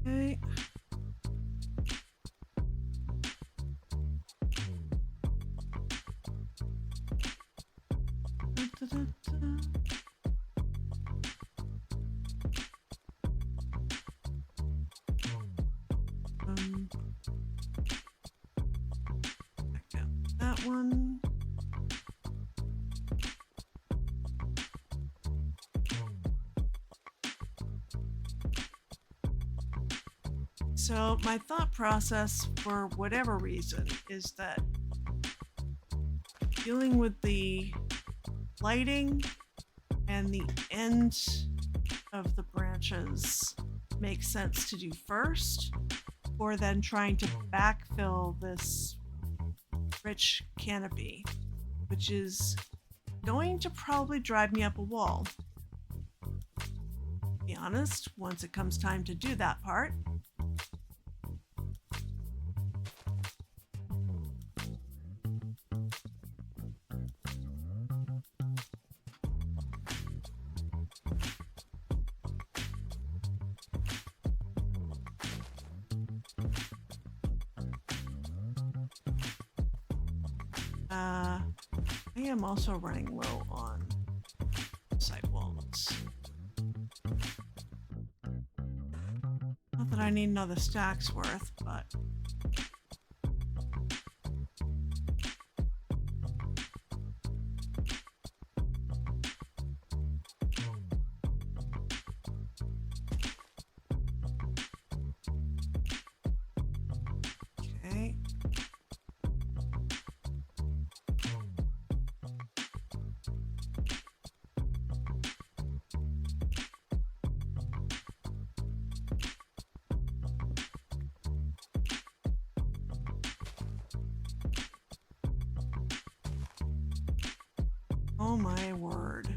There we go. Okay. Back down that one. So my thought process, for whatever reason, is that dealing with the lighting and the end of the branches makes sense to do first, or then trying to backfill this rich canopy, which is going to probably drive me up a wall. To be honest, once it comes time to do that part. I am also running low on sidewalls. Not that I need another stack's worth, but... Okay. Oh my word.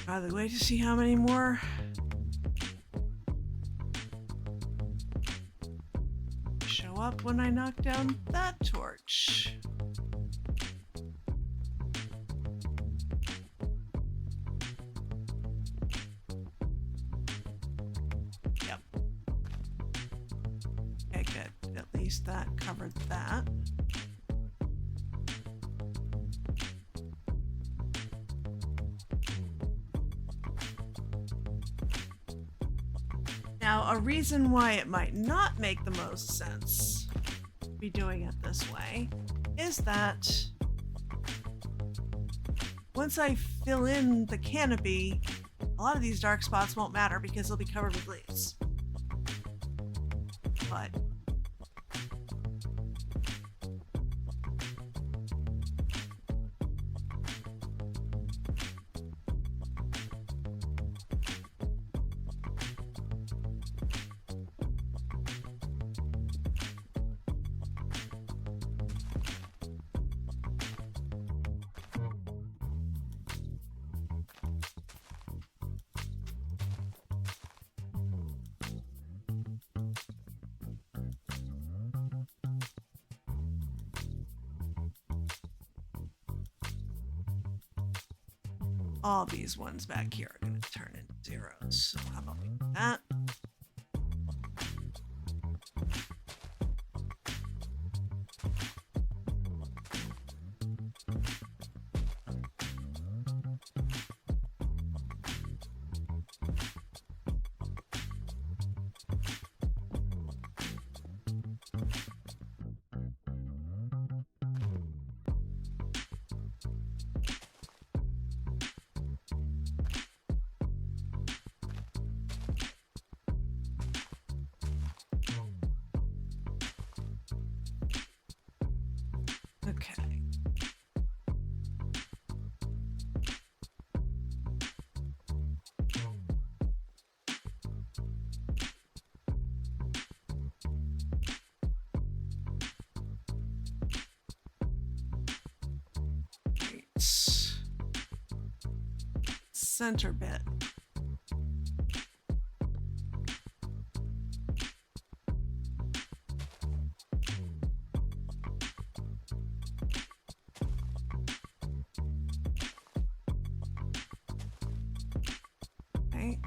By the way, to see how many more show up when I knock down that torch. Yep. Okay, good. At least that covered that. Now, a reason why it might not make the most sense to be doing it this way is that once I fill in the canopy, a lot of these dark spots won't matter because they'll be covered with leaves. But all these ones back here are going to turn into zeros. So how about we do that? Okay. Right. Center bit. Okay.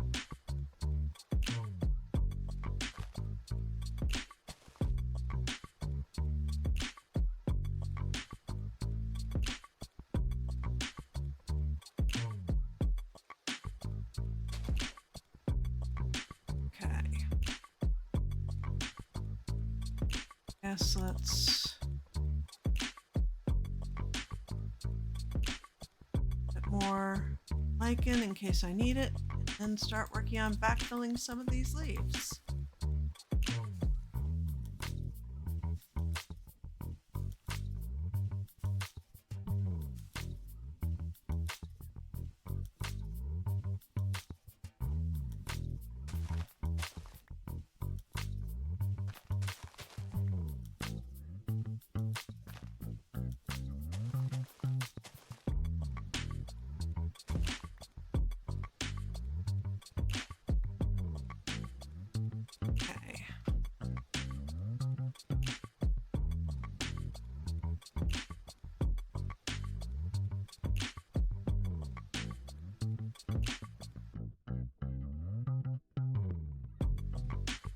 Okay. Yes, let's put more lichen in case I need it, and then start working on backfilling some of these leaves.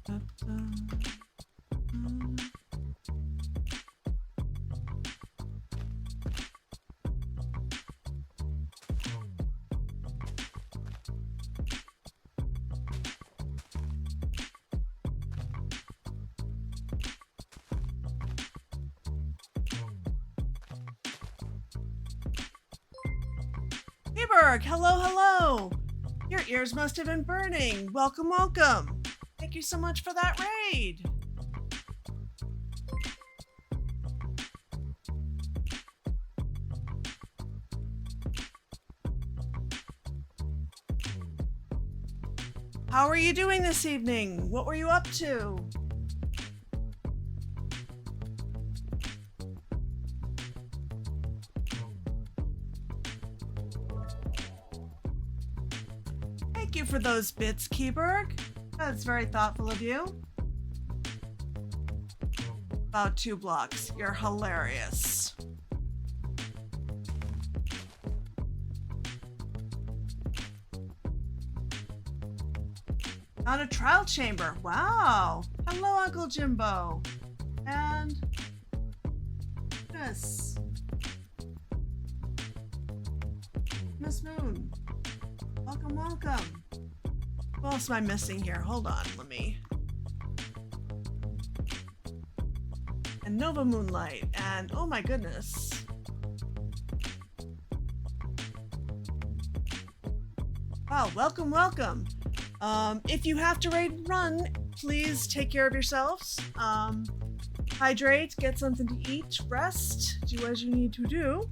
Heiberg, hello, hello. Your ears must have been burning. Welcome, welcome. Thank you so much for that raid. How are you doing this evening? What were you up to? Thank you for those bits, Keyberg. That's very thoughtful of you. About 2 blocks. You're hilarious. On a trial chamber. Wow. Hello, Uncle Jimbo. And Miss Moon. Welcome, welcome. What else am I missing here? Hold on, let me. And Nova Moonlight, and oh my goodness. Wow, welcome, welcome. If you have to raid run, please take care of yourselves. Hydrate, get something to eat, rest, do as you need to do.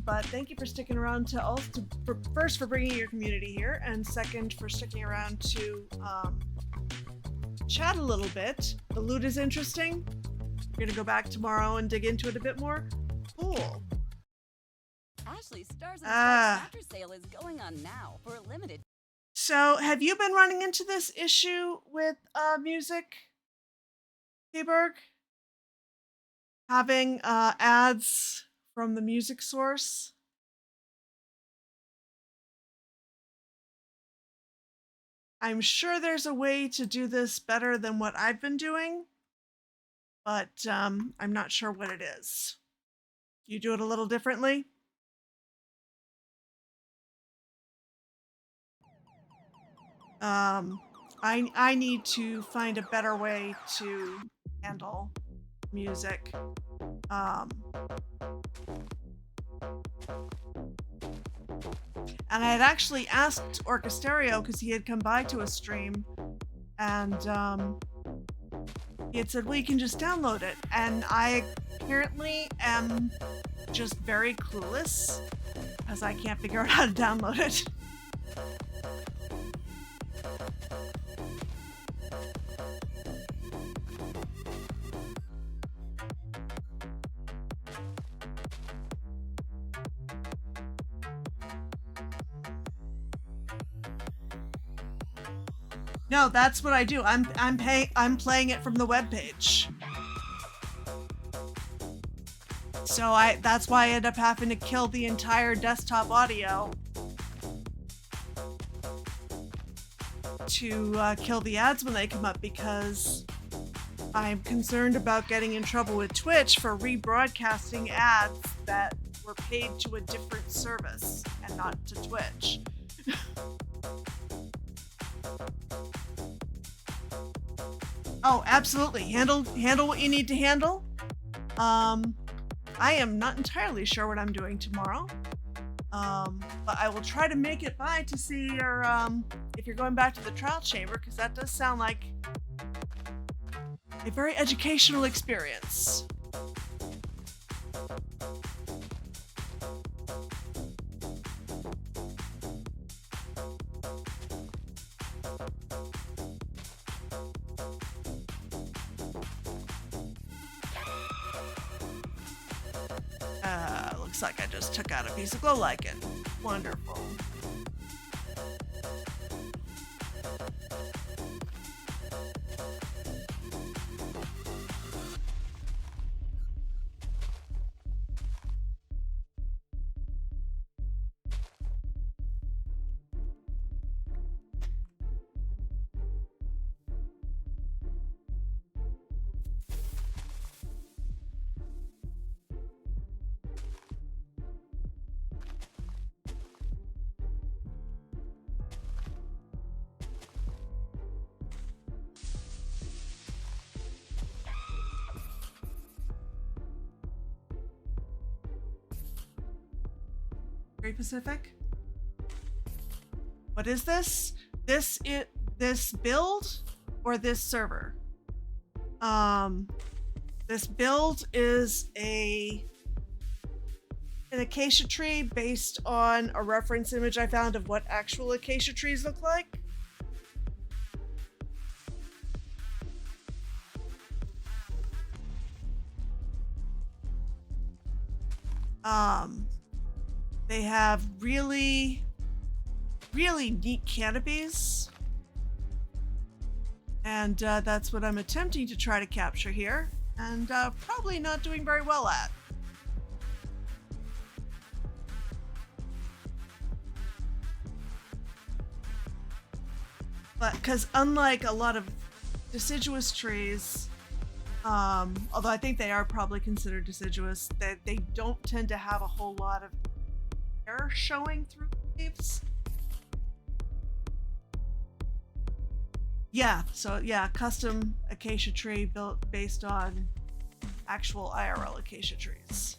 But thank you for sticking around first for bringing your community here, and second for sticking around to chat a little bit. The loot is interesting. You're gonna go back tomorrow and dig into it a bit more. Cool. Ashley Stars and Stripes after sale is going on now for a limited. So, have you been running into this issue with music, Heiberg? Having ads from the music source? I'm sure there's a way to do this better than what I've been doing, but I'm not sure what it is. You do it a little differently? I need to find a better way to handle music. And I had actually asked Orchestereo because he had come by to a stream, and he had said, well, you can just download it. And I apparently am just very clueless because I can't figure out how to download it. No, that's what I do. I'm playing it from the webpage. So that's why I end up having to kill the entire desktop audio to kill the ads when they come up, because I'm concerned about getting in trouble with Twitch for rebroadcasting ads that were paid to a different service and not to Twitch. Oh, absolutely. Handle what you need to handle. I am not entirely sure what I'm doing tomorrow. But I will try to make it by to see if you're going back to the trial chamber, because that does sound like a very educational experience. Looks like I just took out a piece of glow lichen. Wonderful. Great Pacific. What is this? This build or this server? This build is an acacia tree based on a reference image I found of what actual acacia trees look like. They have really neat canopies. And that's what I'm attempting to try to capture here, and probably not doing very well at. But because unlike a lot of deciduous trees, although I think they are probably considered deciduous, they don't tend to have a whole lot of hair showing through leaves. Yeah, so yeah, custom acacia tree built based on actual IRL acacia trees.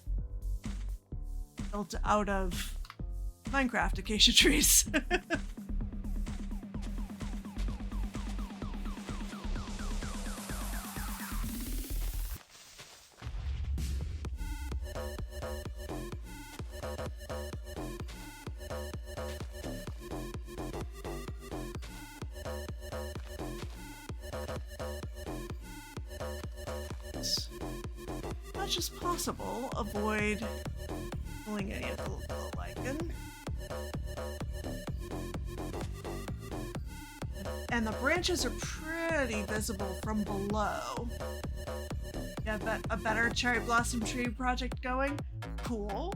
Built out of Minecraft acacia trees. Much as possible, avoid pulling any of the lichen. And the branches are pretty visible from below. Yeah, a better cherry blossom tree project going. Cool.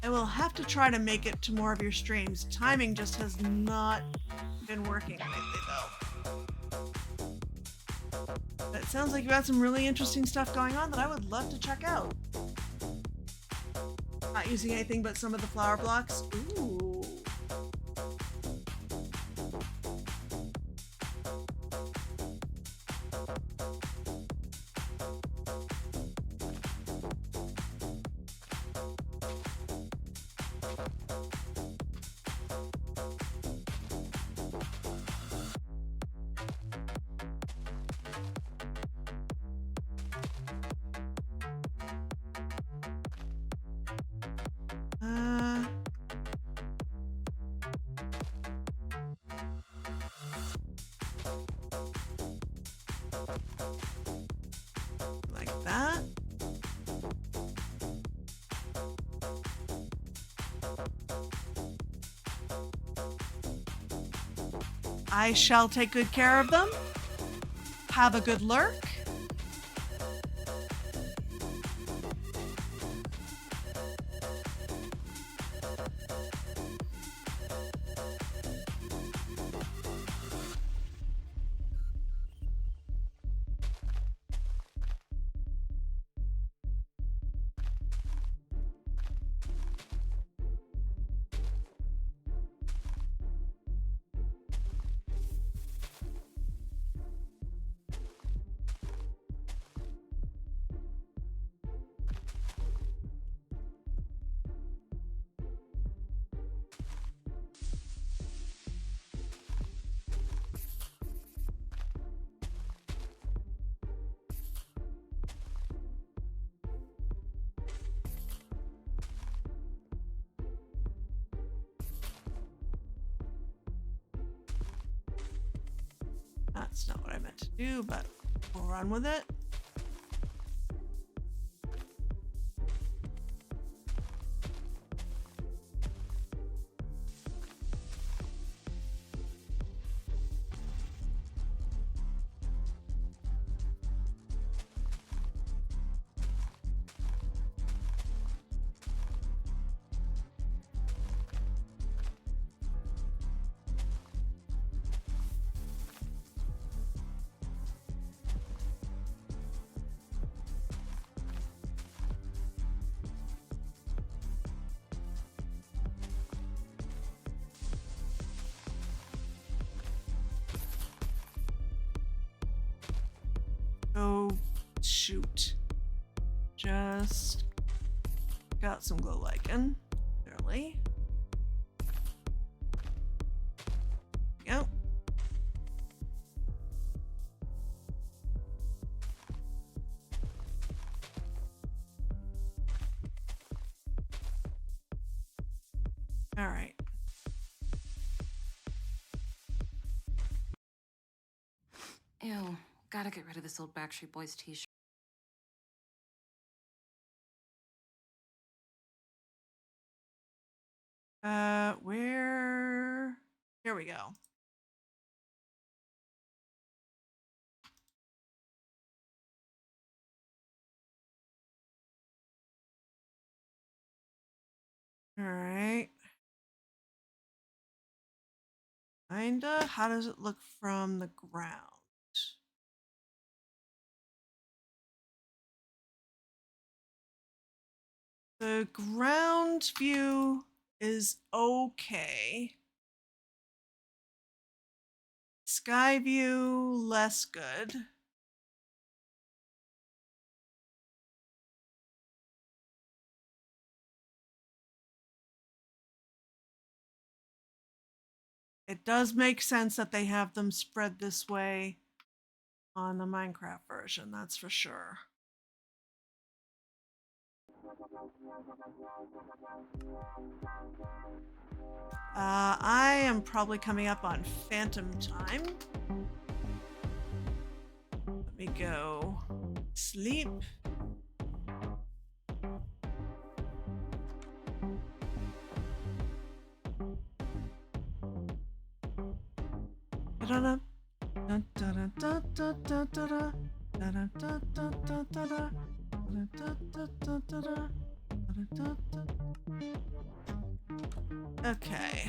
I will have to try to make it to more of your streams. Timing just has not been working lately, though. But it sounds like you got some really interesting stuff going on that I would love to check out. Not using anything but some of the flower blocks. Ooh. Like that. I shall take good care of them. Have a good lurk. That's not what I meant to do, but we'll run with it. Oh, shoot. Just got some glow lichen. Barely. Yep. All right. Ew, gotta get rid of this old Backstreet Boys t-shirt. Where? Here we go. All right. Kinda. How does it look from the ground? The ground view is okay. Sky view, less good. It does make sense that they have them spread this way on the Minecraft version, that's for sure. I am probably coming up on phantom time. Let me go sleep. Da-da-da. Da-da-da-da-da-da-da. Da-da-da-da-da-da-da. Da-da-da-da-da-da. Da-da-da-da. Okay.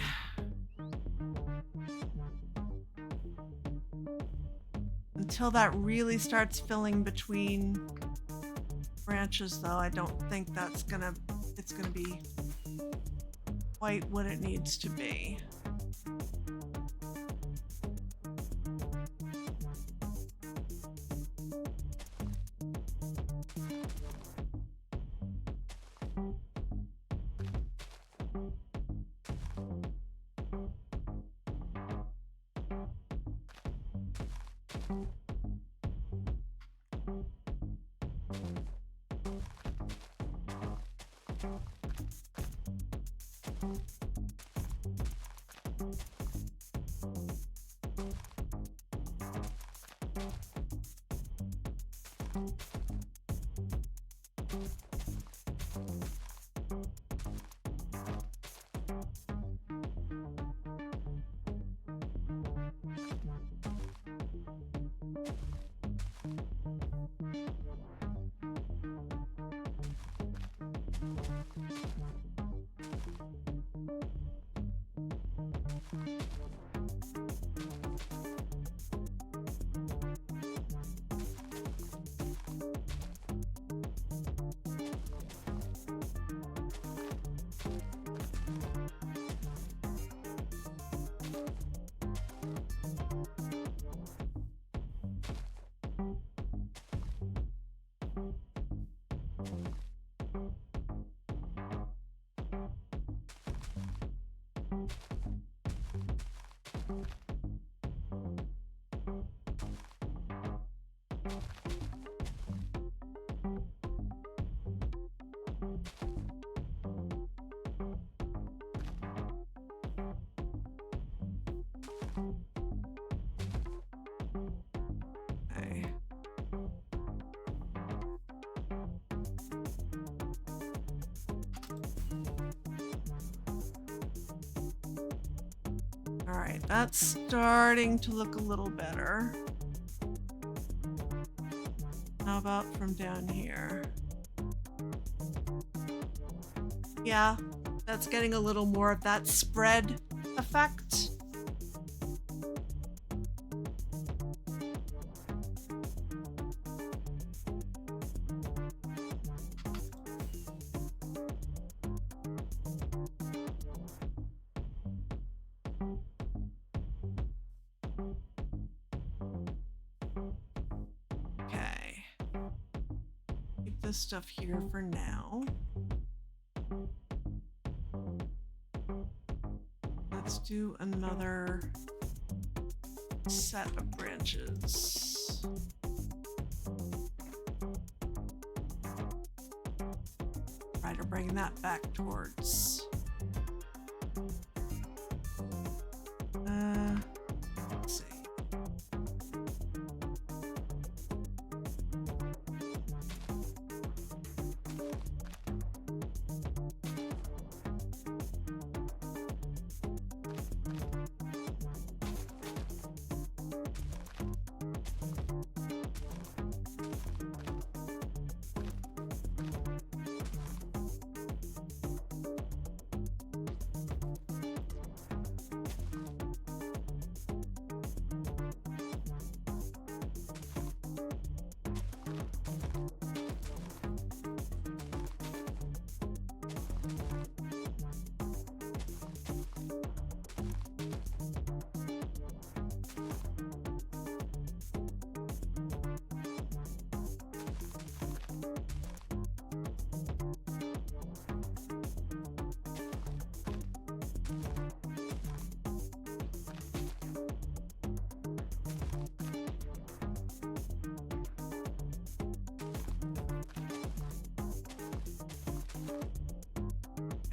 Until that really starts filling between branches, though, I don't think it's gonna be quite what it needs to be. Okay. All right, that's starting to look a little better. How about from down here? Yeah, that's getting a little more of that spread effect. Okay. this stuff here for now. Let's do another set of branches. Try to bring that back towards. Let's see.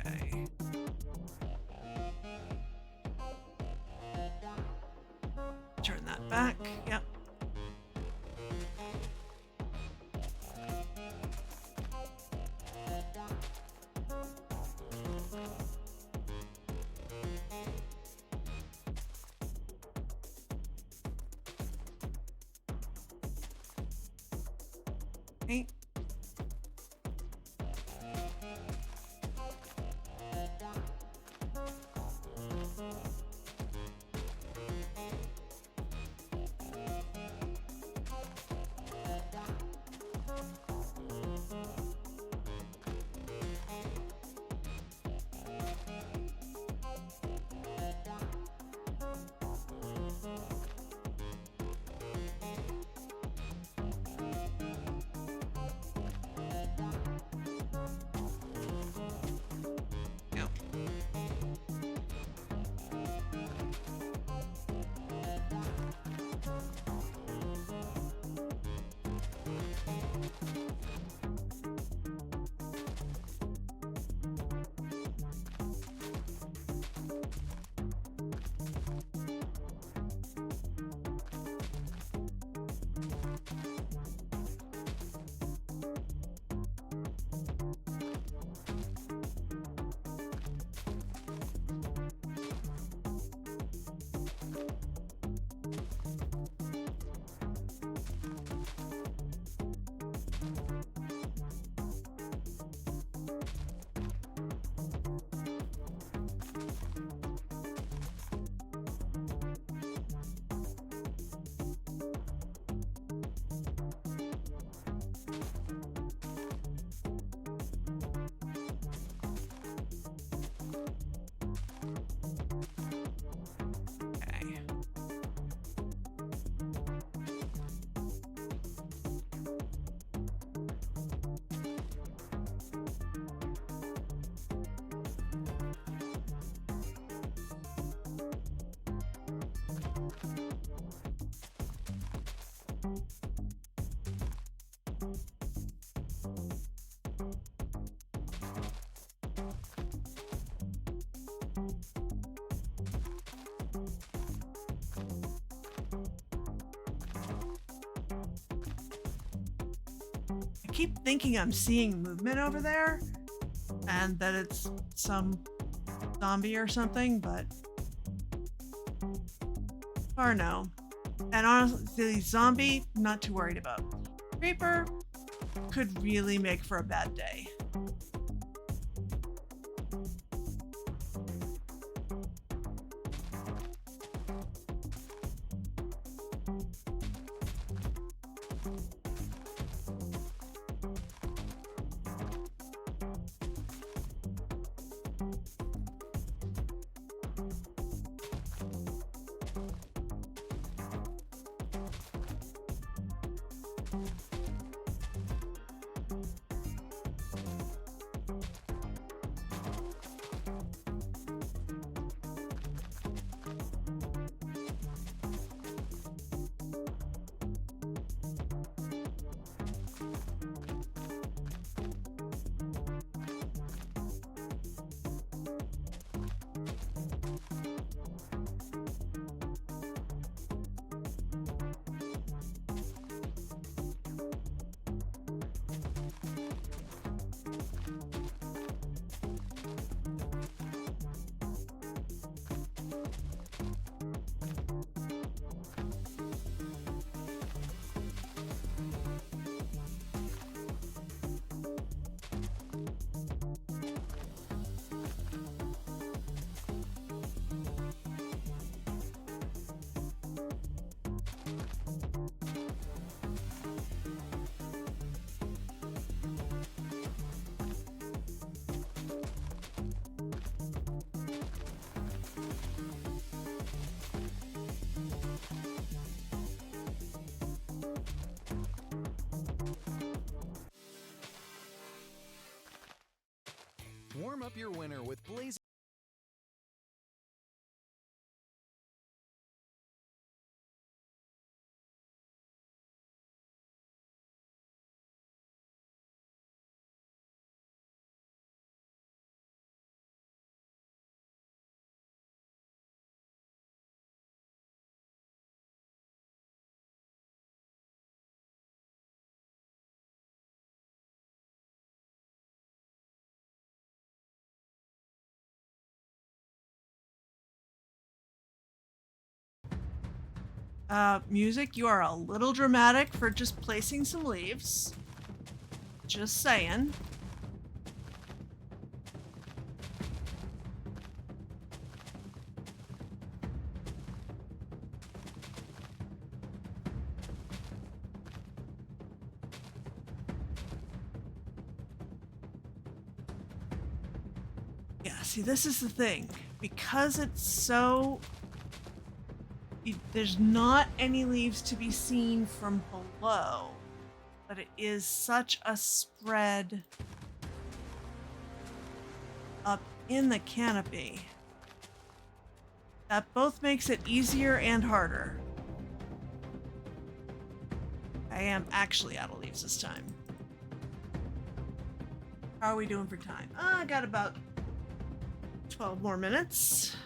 Okay. Turn that back. Yep. Okay. Yep. Okay. I keep thinking I'm seeing movement over there and that it's some zombie or something, but or no. And honestly, the zombie, not too worried about. Creeper could really make for a bad day. Warm up your winter with blazing. Music, you are a little dramatic for just placing some leaves. Just saying. Yeah, see, this is the thing. Because it's so... There's not any leaves to be seen from below, but it is such a spread up in the canopy. That both makes it easier and harder. I am actually out of leaves this time. How are we doing for time? I got about 12 more minutes.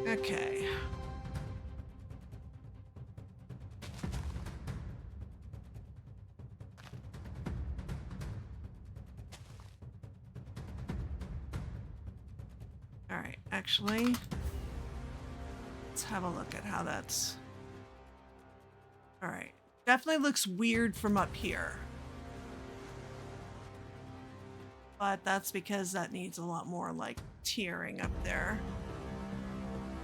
Okay. All right, actually, let's have a look at how that's... All right, definitely looks weird from up here. But that's because that needs a lot more, like, tiering up there.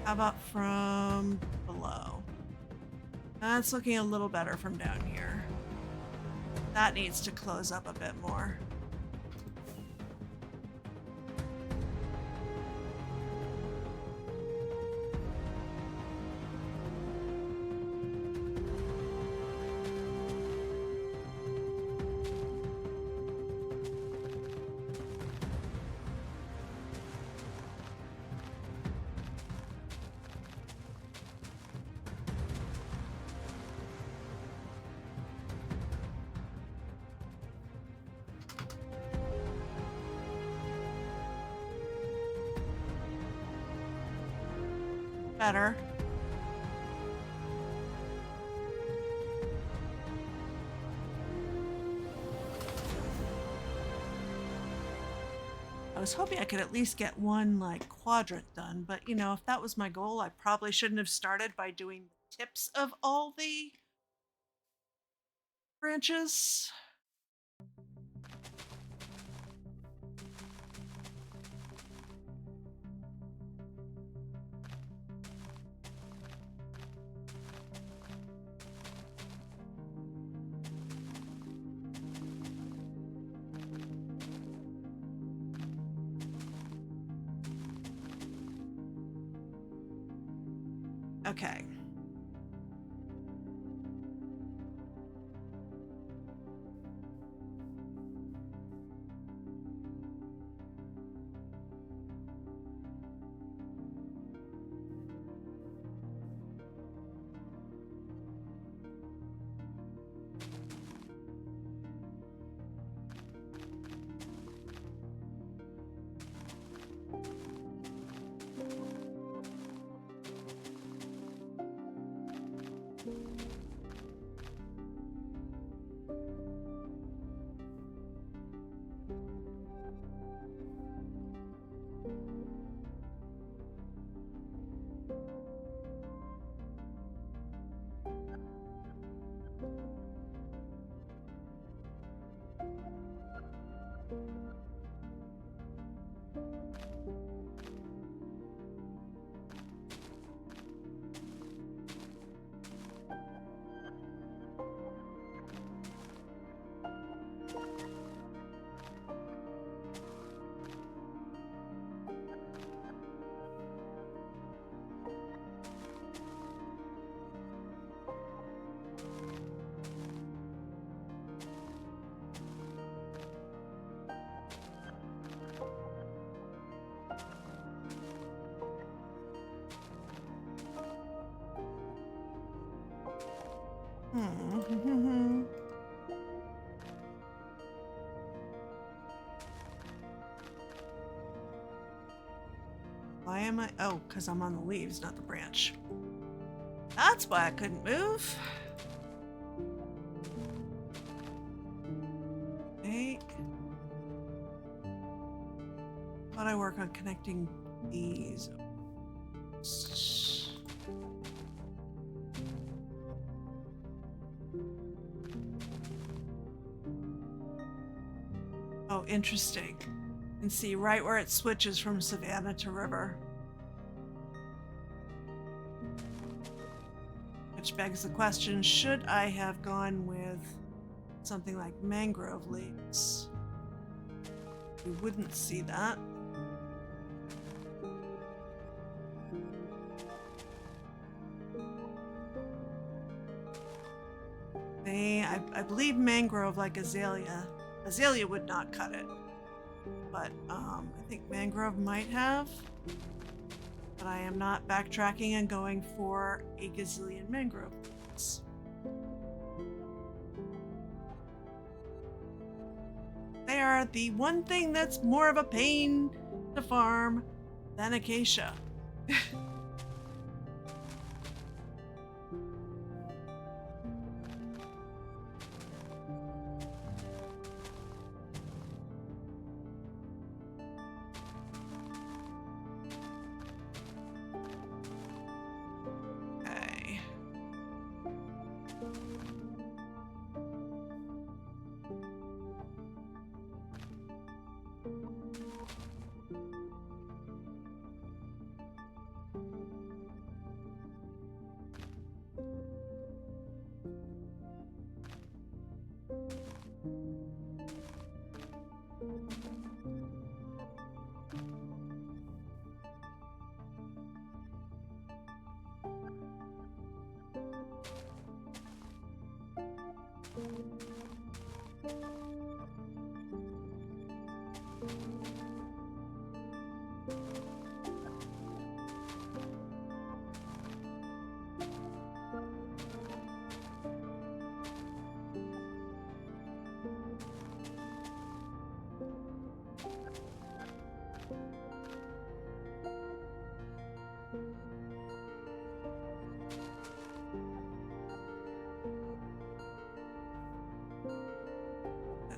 How about from below? That's looking a little better from down here. That needs to close up a bit more. Better. I was hoping I could at least get one, like, quadrant done, but, you know, if that was my goal, I probably shouldn't have started by doing the tips of all the branches. Okay. Why am I? Oh, because I'm on the leaves, not the branch. That's why I couldn't move. Okay. Thought I work on connecting these. Oh, interesting. And see right where it switches from savanna to river. Which begs the question, should I have gone with something like mangrove leaves? You wouldn't see that. I believe mangrove, like azalea. Azalea would not cut it. But I think mangrove might have. But I am not backtracking and going for a gazillion mangrove leaves. They are the one thing that's more of a pain to farm than acacia.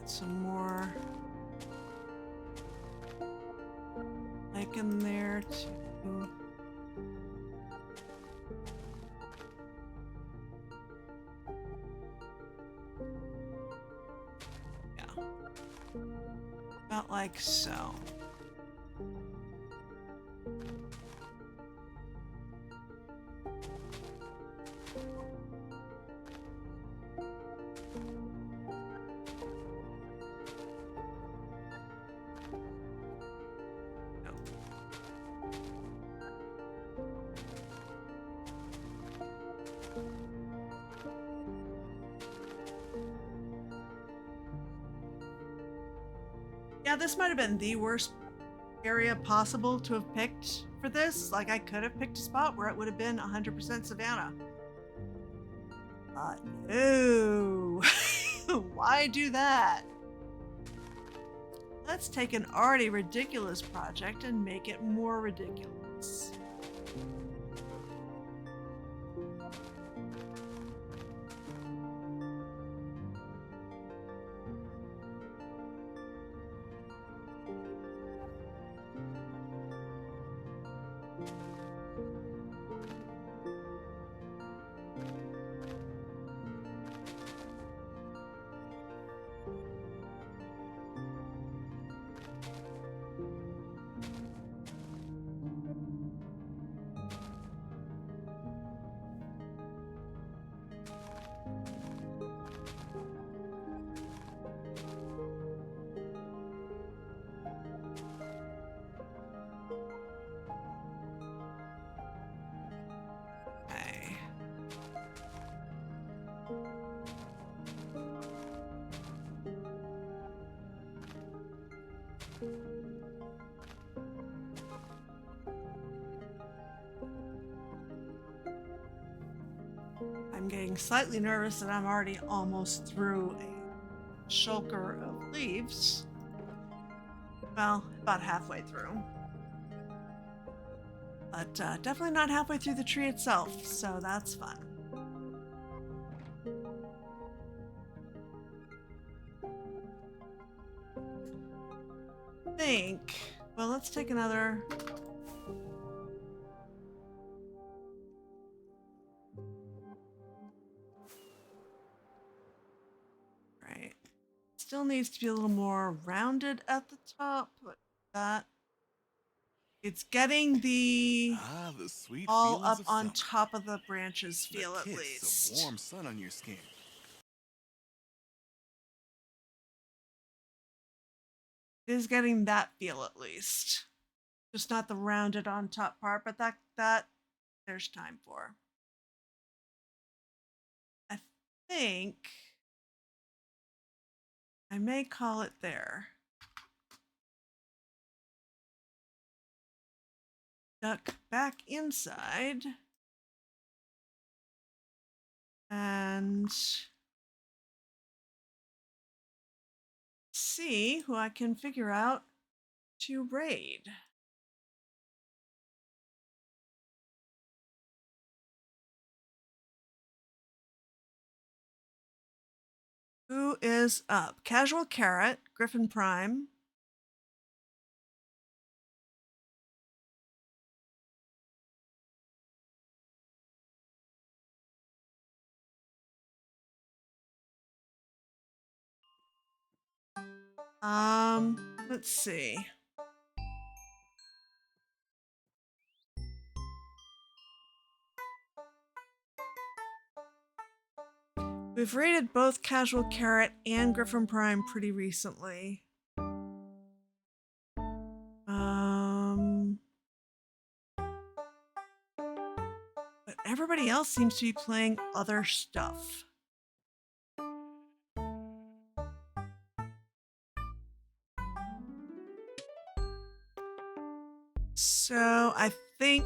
Some more like in there too. Yeah, about like so. Yeah, this might have been the worst area possible to have picked for this. Like, I could have picked a spot where it would have been 100% savanna. No. Why do that? Let's take an already ridiculous project and make it more ridiculous. I'm getting slightly nervous that I'm already almost through a shulker of leaves. Well, about halfway through. But definitely not halfway through the tree itself, so that's fun. Well, let's take another. Right. Still needs to be a little more rounded at the top, but that. It's getting the sweet all feelings up of on summer. top of the branches The feel at kiss least. of warm sun on your skin. It is getting that feel at least. Just not the rounded on top part, but that there's time for. I think I may call it there. Duck back inside. And see who I can figure out to raid. Who is up? Casual Carrot, Griffin Prime. Let's see. We've rated both Casual Carrot and Griffin Prime pretty recently. But everybody else seems to be playing other stuff. So I think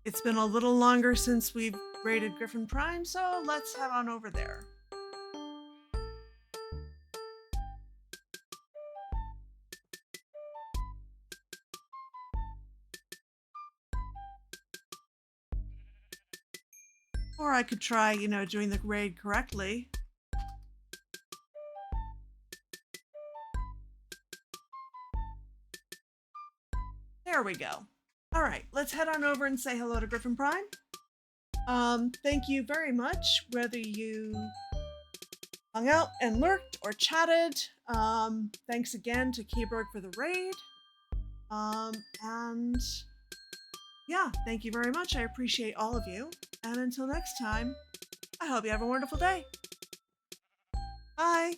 it's been a little longer since we've rated Griffin Prime, so let's head on over there. Or I could try, doing the raid correctly. There we go. All right, let's head on over and say hello to Griffin Prime. Thank you very much, whether you hung out and lurked or chatted. Thanks again to Keyberg for the raid. And yeah, thank you very much. I appreciate all of you. And until next time, I hope you have a wonderful day. Bye.